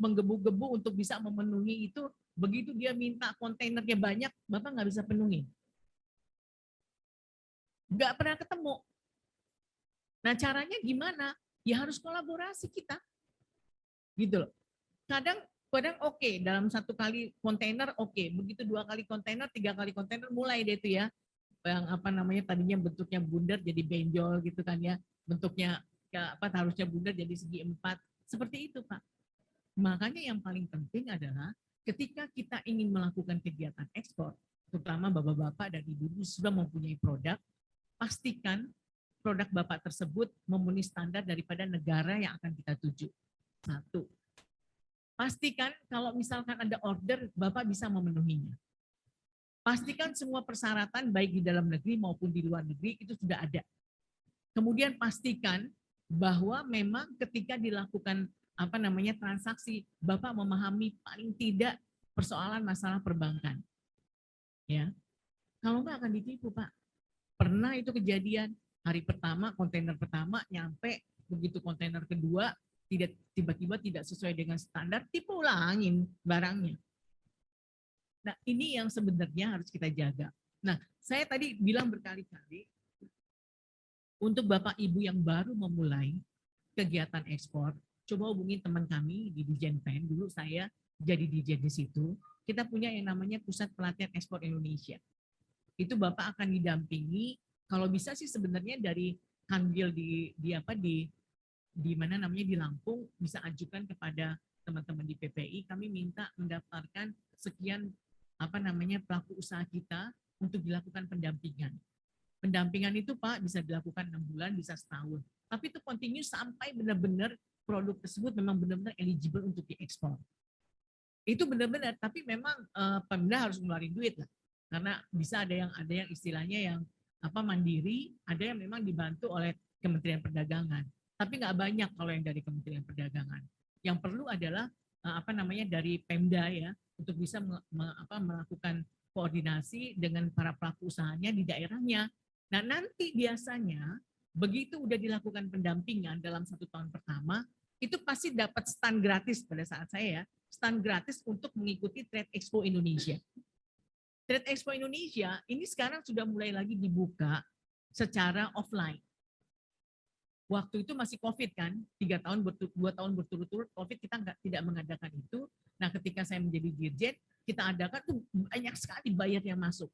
menggebu-gebu untuk bisa memenuhi itu. Begitu dia minta kontainernya banyak, Bapak nggak bisa penuhi. Nggak pernah ketemu. Nah, caranya gimana? Ya harus kolaborasi kita. Gitu loh. Kadang oke, dalam satu kali kontainer oke. Begitu 2 kali kontainer, 3 kali kontainer, mulai deh itu ya. Yang tadinya bentuknya bundar jadi benjol gitu kan ya. Bentuknya harusnya bundar jadi segi 4. Seperti itu, Pak. Makanya yang paling penting adalah ketika kita ingin melakukan kegiatan ekspor, terutama bapak-bapak dan ibu-ibu sudah mempunyai produk, pastikan produk Bapak tersebut memenuhi standar daripada negara yang akan kita tuju. 1. Pastikan kalau misalkan ada order, Bapak bisa memenuhinya. Pastikan semua persyaratan baik di dalam negeri maupun di luar negeri itu sudah ada. Kemudian pastikan bahwa memang ketika dilakukan transaksi, Bapak memahami paling tidak persoalan masalah perbankan. Ya. Kalau enggak akan ditipu, Pak. Pernah itu kejadian, hari pertama, kontainer pertama nyampe, begitu kontainer kedua tiba-tiba tidak sesuai dengan standar, tipu ulangin barangnya. Nah, ini yang sebenarnya harus kita jaga. Nah, saya tadi bilang berkali-kali, Untuk Bapak Ibu yang baru memulai kegiatan ekspor, coba hubungi teman kami di Dijen PEN. Dulu saya jadi Dijen di situ. Kita punya yang namanya Pusat Pelatihan Ekspor Indonesia. Itu Bapak akan didampingi, kalau bisa sih sebenarnya dari Kanwil di mana namanya di Lampung, bisa ajukan kepada teman-teman di PPI, kami minta mendaftarkan sekian pelaku usaha kita untuk dilakukan pendampingan. Pendampingan itu Pak bisa dilakukan 6 bulan, bisa setahun. Tapi itu continue sampai benar-benar produk tersebut memang benar-benar eligible untuk diekspor. Itu benar-benar, tapi memang Pemda harus ngeluarin duit lah. Karena bisa ada yang istilahnya yang mandiri, ada yang memang dibantu oleh Kementerian Perdagangan. Tapi nggak banyak kalau yang dari Kementerian Perdagangan. Yang perlu adalah dari Pemda ya, untuk bisa melakukan koordinasi dengan para pelaku usahanya di daerahnya. Nah nanti biasanya begitu udah dilakukan pendampingan dalam 1 tahun pertama, itu pasti dapat stand gratis pada saat saya, stand gratis untuk mengikuti Trade Expo Indonesia. Trade Expo Indonesia ini sekarang sudah mulai lagi dibuka secara offline. Waktu itu masih COVID kan, 2 tahun berturut-turut COVID kita tidak mengadakan itu. Nah ketika saya menjadi dirjen, kita adakan tuh banyak sekali buyer yang masuk.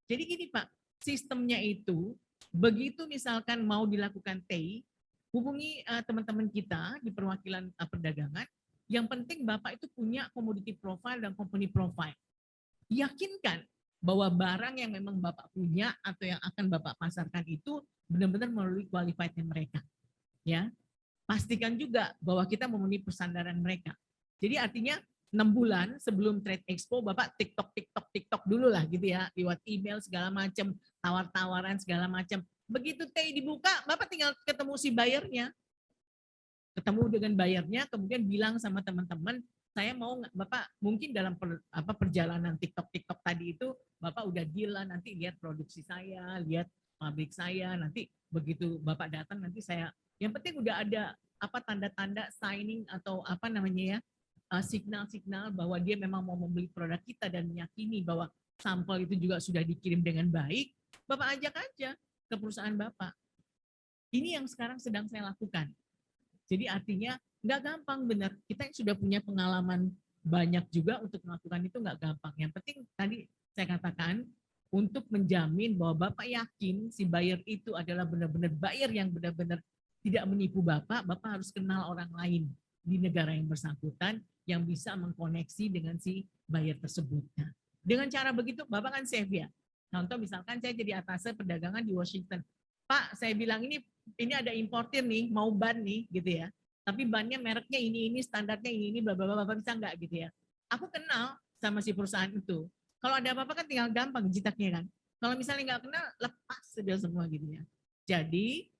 Jadi gini Pak, sistemnya itu begitu misalkan mau dilakukan TEI, hubungi teman-teman kita di perwakilan perdagangan. Yang penting Bapak itu punya commodity profile dan company profile. Yakinkan bahwa barang yang memang Bapak punya atau yang akan Bapak pasarkan itu benar-benar melalui qualified mereka. Ya, pastikan juga bahwa kita memenuhi persandaran mereka. Jadi artinya 6 bulan sebelum Trade Expo Bapak TikTok dulu lah gitu ya, lewat email segala macam, tawar-tawaran segala macam. Begitu TEI dibuka, Bapak tinggal ketemu si bayarnya. Ketemu dengan bayarnya, kemudian bilang sama teman-teman, saya mau Bapak mungkin dalam perjalanan TikTok tadi itu Bapak udah deal lah, nanti lihat produksi saya, lihat pabrik saya, nanti begitu Bapak datang nanti saya, yang penting udah ada tanda-tanda signing atau signal-signal bahwa dia memang mau membeli produk kita dan meyakini bahwa sampel itu juga sudah dikirim dengan baik, Bapak ajak aja ke perusahaan Bapak. Ini yang sekarang sedang saya lakukan. Jadi artinya nggak gampang benar. Kita yang sudah punya pengalaman banyak juga untuk melakukan itu nggak gampang. Yang penting tadi saya katakan untuk menjamin bahwa Bapak yakin si buyer itu adalah benar-benar buyer yang benar-benar tidak menipu Bapak, Bapak harus kenal orang lain di negara yang bersangkutan yang bisa mengkoneksi dengan si buyer tersebut. Nah, dengan cara begitu Bapak kan save ya. Contoh misalkan saya jadi atase perdagangan di Washington. Pak, saya bilang ini ada importir nih, mau ban nih gitu ya. Tapi bannya mereknya ini, standarnya ini, bla bla bla, Bapak bisa enggak gitu ya. Aku kenal sama si perusahaan itu. Kalau ada apa-apa kan tinggal gampang jitaknya kan. Kalau misalnya nggak kenal, lepas sudah semua gitu ya. Jadi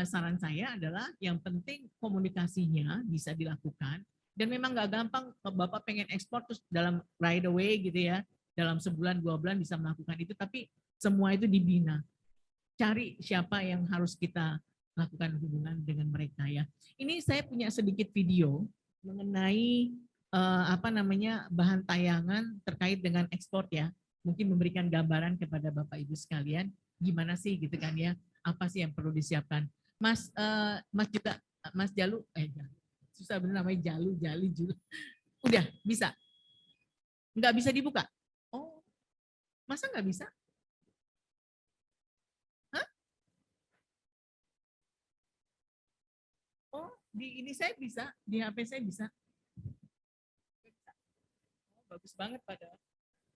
saran saya adalah yang penting komunikasinya bisa dilakukan. Dan memang nggak gampang, Bapak pengen ekspor terus dalam right away gitu ya. Dalam sebulan, 2 bulan bisa melakukan itu, tapi semua itu dibina. Cari siapa yang harus kita lakukan hubungan dengan mereka ya. Ini saya punya sedikit video mengenai bahan tayangan terkait dengan ekspor ya. Mungkin memberikan gambaran kepada Bapak Ibu sekalian gimana sih gitu kan ya. Apa sih yang perlu disiapkan? Mas Jalu, susah bener namanya Jalu. Udah bisa? Nggak bisa dibuka? Oh, masa nggak bisa? Hah? Oh, di ini saya bisa, di HP saya bisa. Oh, bagus banget padahal.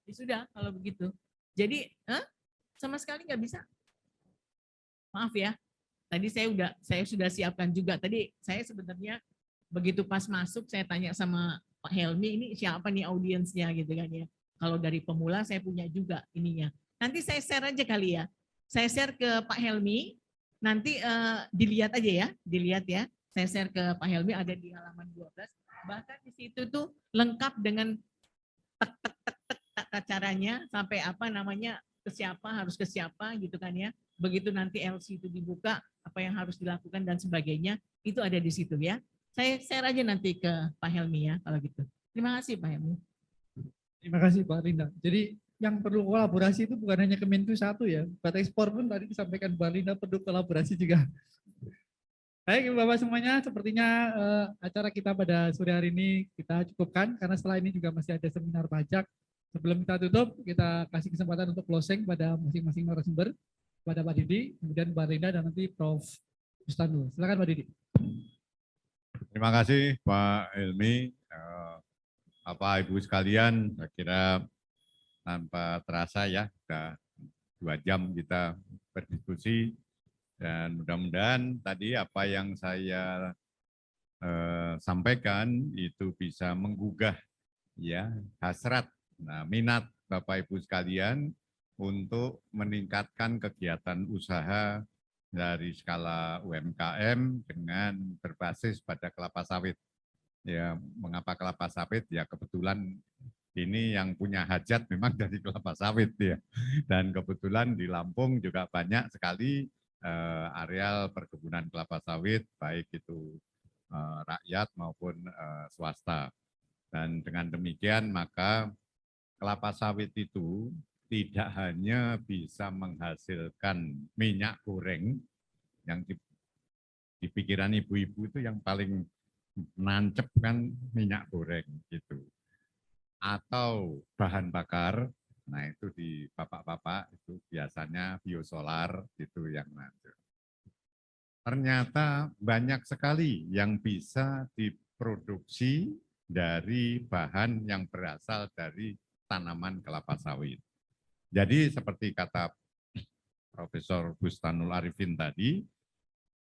Ya sudah kalau begitu. Jadi, sama sekali nggak bisa. Maaf ya. Tadi saya sudah siapkan juga. Tadi saya sebenarnya begitu pas masuk saya tanya sama Pak Helmi, ini siapa nih audiensnya gitu kan ya. Kalau dari pemula saya punya juga ininya. Nanti saya share aja kali ya. Saya share ke Pak Helmi, nanti dilihat aja ya, dilihat ya. Saya share ke Pak Helmi, ada di halaman 12. Bahkan di situ tuh lengkap dengan caranya sampai ke siapa, harus ke siapa gitu kan ya. Begitu nanti LC itu dibuka, apa yang harus dilakukan dan sebagainya, itu ada di situ ya. Saya share aja nanti ke Pak Helmi ya kalau gitu. Terima kasih Pak Helmi. Terima kasih Pak Rinda. Jadi yang perlu kolaborasi itu bukan hanya Kemenlu satu ya, buat ekspor pun tadi disampaikan Mbak Linda perlu kolaborasi juga. Baik Bapak semuanya, sepertinya acara kita pada sore hari ini kita cukupkan karena setelah ini juga masih ada seminar pajak. Sebelum kita tutup, kita kasih kesempatan untuk closing pada masing-masing narasumber, pada Pak Didi, kemudian Mbak Linda dan nanti Prof. Bustanul. Silakan Pak Didi. Terima kasih Pak Helmi. Bapak Ibu sekalian, saya kira tanpa terasa ya, sudah 2 jam kita berdiskusi dan mudah-mudahan tadi apa yang saya sampaikan itu bisa menggugah ya hasrat, minat Bapak Ibu sekalian untuk meningkatkan kegiatan usaha dari skala UMKM dengan berbasis pada kelapa sawit. Ya, mengapa kelapa sawit? Ya kebetulan ini yang punya hajat memang dari kelapa sawit ya. Dan kebetulan di Lampung juga banyak sekali areal perkebunan kelapa sawit, baik itu rakyat maupun swasta. Dan dengan demikian maka kelapa sawit itu tidak hanya bisa menghasilkan minyak goreng yang di pikiran ibu-ibu itu yang paling nancep kan minyak goreng gitu. Atau bahan bakar, nah itu di bapak-bapak itu biasanya biosolar itu yang nancep. Ternyata banyak sekali yang bisa diproduksi dari bahan yang berasal dari tanaman kelapa sawit. Jadi seperti kata Profesor Bustanul Arifin tadi,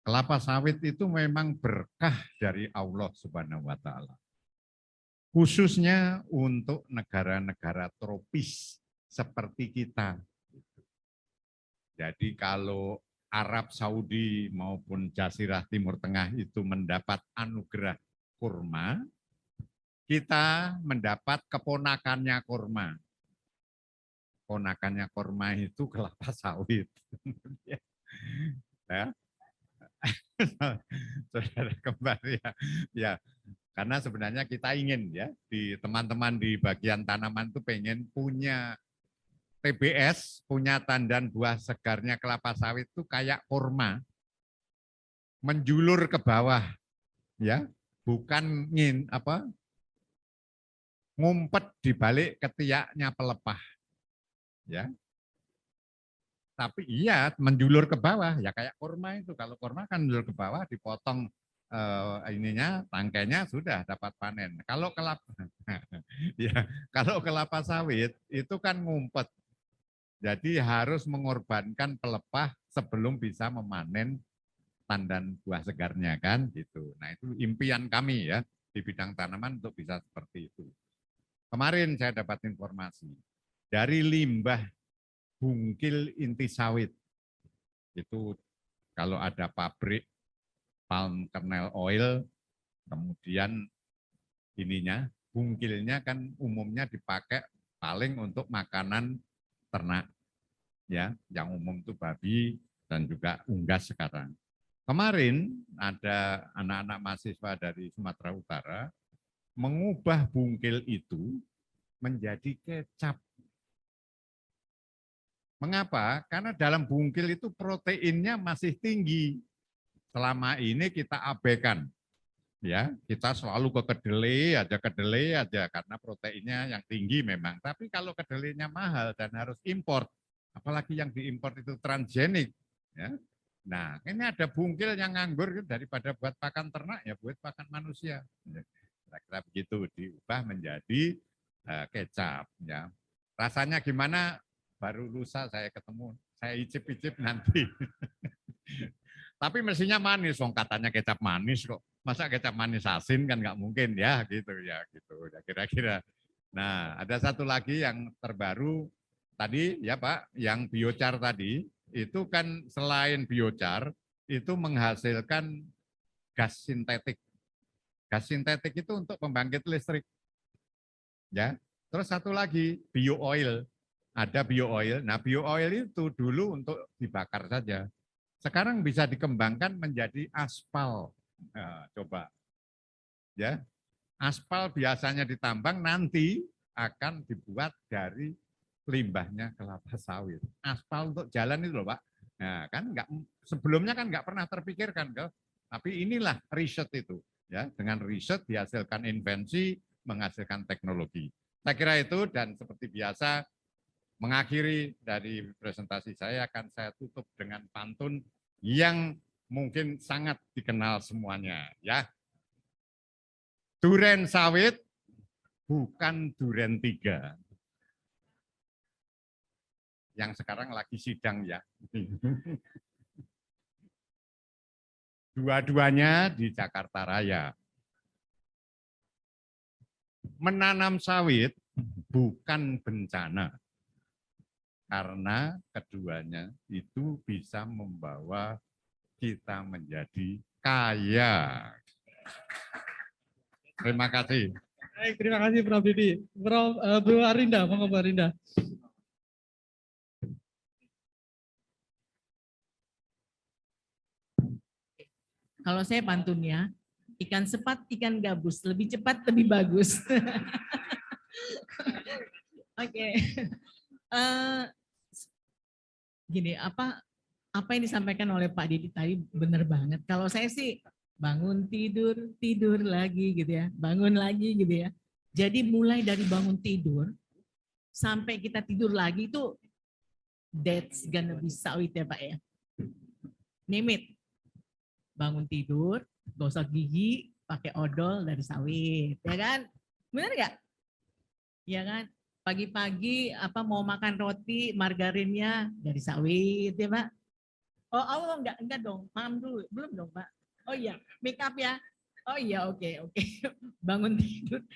kelapa sawit itu memang berkah dari Allah Subhanahu wa Ta'ala. Khususnya untuk negara-negara tropis seperti kita. Jadi kalau Arab Saudi maupun Jazirah Timur Tengah itu mendapat anugerah kurma, kita mendapat keponakannya kurma. Ponakannya kurma itu kelapa sawit. Ya. Saudara kembali ya, karena sebenarnya kita ingin ya di teman-teman di bagian tanaman itu pengen punya TBS, punya tandan buah segarnya kelapa sawit itu kayak kurma, menjulur ke bawah, ya, bukan ngumpet di balik ketiaknya pelepah, ya. Tapi iya menjulur ke bawah ya kayak kurma itu. Kalau kurma kan menjulur ke bawah, dipotong tangkainya sudah dapat panen. Kalau kelapa sawit itu kan ngumpet. Jadi harus mengorbankan pelepah sebelum bisa memanen tandan buah segarnya kan gitu. Nah, itu impian kami ya di bidang tanaman untuk bisa seperti itu. Kemarin saya dapat informasi dari limbah bungkil inti sawit. Itu kalau ada pabrik palm kernel oil, kemudian bungkilnya kan umumnya dipakai paling untuk makanan ternak. Ya, yang umum itu babi dan juga unggas sekarang. Kemarin ada anak-anak mahasiswa dari Sumatera Utara mengubah bungkil itu menjadi kecap. Mengapa? Karena dalam bungkil itu proteinnya masih tinggi. Selama ini kita abaikan. Ya, kita selalu ke kedelai aja karena proteinnya yang tinggi memang. Tapi kalau kedelainya mahal dan harus import, apalagi yang diimpor itu transgenik, ya. Nah, ini ada bungkil yang nganggur daripada buat pakan ternak ya buat pakan manusia. Kira-kira begitu diubah menjadi kecap ya. Rasanya gimana? Baru lusa saya ketemu, saya icip-icip nanti. Tapi mestinya manis, katanya kecap manis kok. Masa kecap manis asin kan nggak mungkin ya gitu ya kira-kira. Nah, ada satu lagi yang terbaru tadi ya Pak, yang biochar tadi itu kan selain biochar itu menghasilkan gas sintetik. Gas sintetik itu untuk pembangkit listrik. Ya. Terus satu lagi bio oil. Ada bio oil. Nah, bio oil itu dulu untuk dibakar saja. Sekarang bisa dikembangkan menjadi aspal. Nah, coba. Ya. Aspal biasanya ditambang nanti akan dibuat dari limbahnya kelapa sawit. Aspal untuk jalan itu loh Pak. Nah, kan sebelumnya kan nggak pernah terpikirkan, tapi inilah riset itu. Ya, dengan riset dihasilkan invensi, menghasilkan teknologi. Saya kira itu, dan seperti biasa mengakhiri dari presentasi saya akan saya tutup dengan pantun yang mungkin sangat dikenal semuanya, ya. Duren sawit bukan duren 3. Yang sekarang lagi sidang ya. Dua-duanya di Jakarta Raya. Menanam sawit bukan bencana. Karena keduanya itu bisa membawa kita menjadi kaya. Terima kasih. Baik, terima kasih Prof. Didi. Bu Arinda, monggo Bu Arinda. Kalau saya pantunnya, ikan sepat, ikan gabus, lebih cepat, lebih bagus. Oke. Gini, apa yang disampaikan oleh Pak Didi tadi benar banget. Kalau saya sih bangun tidur, tidur lagi gitu ya, bangun lagi gitu ya. Jadi mulai dari bangun tidur sampai kita tidur lagi itu that's gonna be sawit ya Pak ya. Name it. Bangun tidur, gosok gigi, pakai odol dari sawit, ya kan? Benar nggak? Ya kan? Pagi-pagi mau makan roti, margarinnya dari sawit, ya Pak? Oh enggak dong, paham dulu, belum dong Pak? Oh iya, make up ya? Oh iya, oke. Bangun tidur,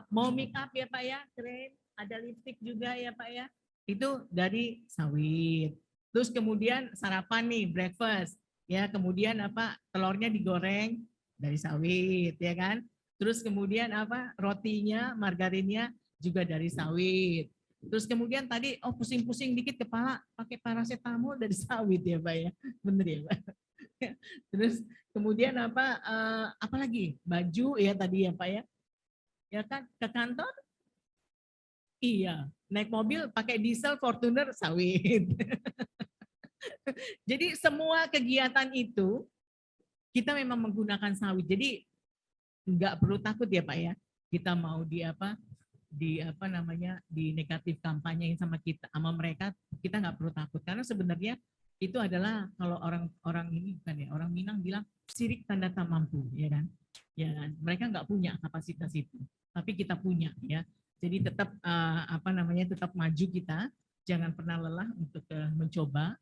mau make up ya Pak ya, keren. Ada lipstick juga ya Pak ya. Itu dari sawit. Terus kemudian sarapan nih, breakfast. Ya, kemudian telurnya digoreng dari sawit, ya kan? Terus kemudian rotinya, margarinnya juga dari sawit. Terus kemudian tadi pusing-pusing dikit kepala, pakai paracetamol dari sawit ya Pak ya. Bener ya Pak? Terus kemudian apa lagi? Baju ya tadi ya Pak ya. Ya kan, ke kantor? Iya, naik mobil pakai diesel Fortuner sawit. Jadi semua kegiatan itu kita memang menggunakan sawit. Jadi nggak perlu takut ya Pak ya. Kita mau di negatif kampanyein sama mereka, kita nggak perlu takut karena sebenarnya itu adalah kalau orang ini bukan ya, orang Minang bilang sirik tanda tak mampu, ya kan? Ya kan? Mereka nggak punya kapasitas itu, tapi kita punya ya. Jadi tetap tetap maju kita, jangan pernah lelah untuk mencoba.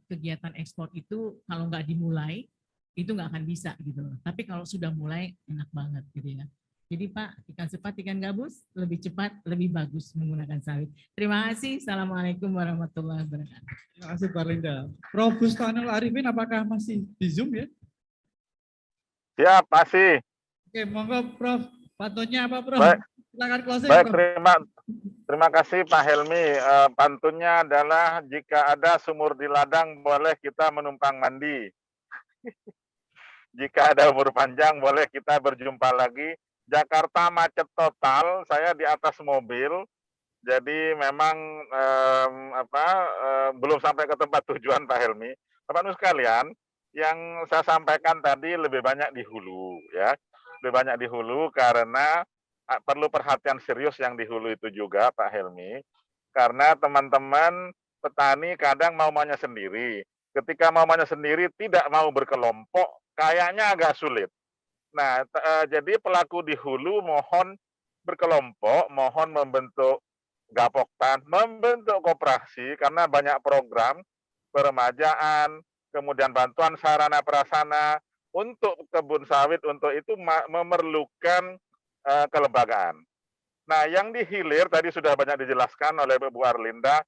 Kegiatan ekspor itu kalau nggak dimulai itu nggak akan bisa gitu loh. Tapi kalau sudah mulai enak banget gitu ya. Jadi Pak, ikan sepat, ikan gabus lebih cepat, lebih bagus menggunakan sawit. Terima kasih. Assalamualaikum warahmatullahi wabarakatuh. Terima kasih Pak Linda. Prof. Bustanul Arifin apakah masih di Zoom ya? Siap, masih. Oke, monggo Prof. Pantunnya apa Prof? Baik. Silakan closing. Baik, Prof. terima kasih Pak Helmi. Pantunnya adalah jika ada sumur di ladang boleh kita menumpang mandi. Jika ada umur panjang boleh kita berjumpa lagi. Jakarta macet total, saya di atas mobil. Jadi memang belum sampai ke tempat tujuan Pak Helmi. Bapak-Ibu sekalian, yang saya sampaikan tadi lebih banyak di hulu ya. Lebih banyak di hulu karena perlu perhatian serius yang di hulu itu juga Pak Helmi, karena teman-teman petani kadang mau-maunya sendiri. Ketika mau-maunya sendiri tidak mau berkelompok, kayaknya agak sulit. Nah, jadi pelaku di hulu mohon berkelompok, mohon membentuk gapoktan, membentuk koperasi, karena banyak program peremajaan, kemudian bantuan sarana prasarana untuk kebun sawit, untuk itu memerlukan kelembagaan. Nah, yang di hilir tadi sudah banyak dijelaskan oleh Bu Arlinda.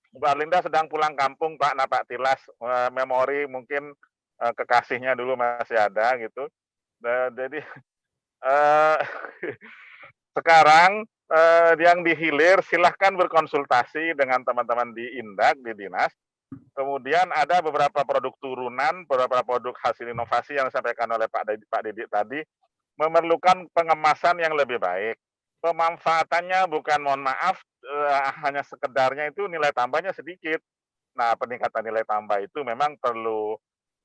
Bu Arlinda sedang pulang kampung, Pak, napak tilas memori mungkin kekasihnya dulu masih ada gitu. Jadi sekarang yang di hilir silahkan berkonsultasi dengan teman-teman di Indak, di dinas. Kemudian ada beberapa produk turunan, beberapa produk hasil inovasi yang disampaikan oleh Pak Didi tadi, memerlukan pengemasan yang lebih baik. pemanfaatannya bukan, mohon maaf, hanya sekedarnya itu nilai tambahnya sedikit. Nah, peningkatan nilai tambah itu memang perlu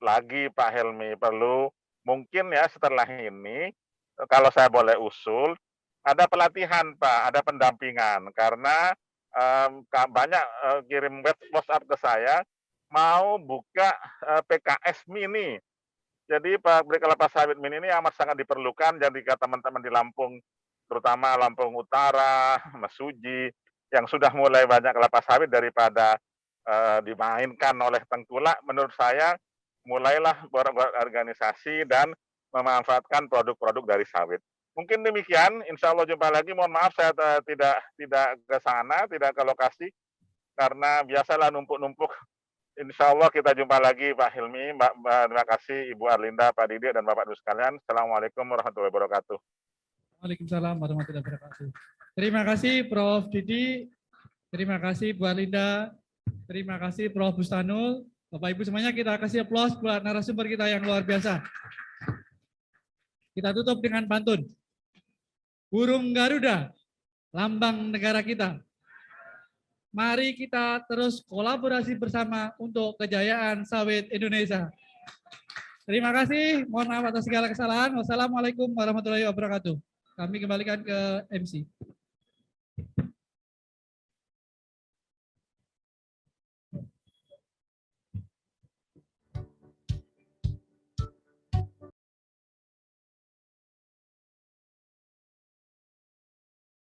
lagi Pak Helmi, perlu mungkin ya setelah ini, kalau saya boleh usul, ada pelatihan Pak, ada pendampingan. Karena banyak kirim WhatsApp ke saya, mau buka PKS mini. Jadi pabrik kelapa sawit mini ini amat sangat diperlukan. Jadi teman-teman di Lampung, terutama Lampung Utara, Mesuji, yang sudah mulai banyak kelapa sawit daripada dimainkan oleh tengkulak, menurut saya mulailah buat organisasi dan memanfaatkan produk-produk dari sawit. Mungkin demikian, insya Allah jumpa lagi. Mohon maaf saya tidak ke sana, tidak ke lokasi, karena biasalah numpuk-numpuk. Insya Allah kita jumpa lagi Pak Hilmi, terima kasih Ibu Arlinda, Pak Didik, dan Bapak Ibu sekalian. Assalamualaikum warahmatullahi wabarakatuh. Waalaikumsalam warahmatullahi wabarakatuh. Terima kasih Prof. Didi, terima kasih Bu Arlinda, terima kasih Prof. Bustanul. Bapak Ibu semuanya, kita kasih aplaus buat narasumber kita yang luar biasa. Kita tutup dengan pantun. Burung Garuda, lambang negara kita. Mari kita terus kolaborasi bersama untuk kejayaan sawit Indonesia. Terima kasih, mohon maaf atas segala kesalahan. Wassalamualaikum warahmatullahi wabarakatuh. Kami kembalikan ke MC.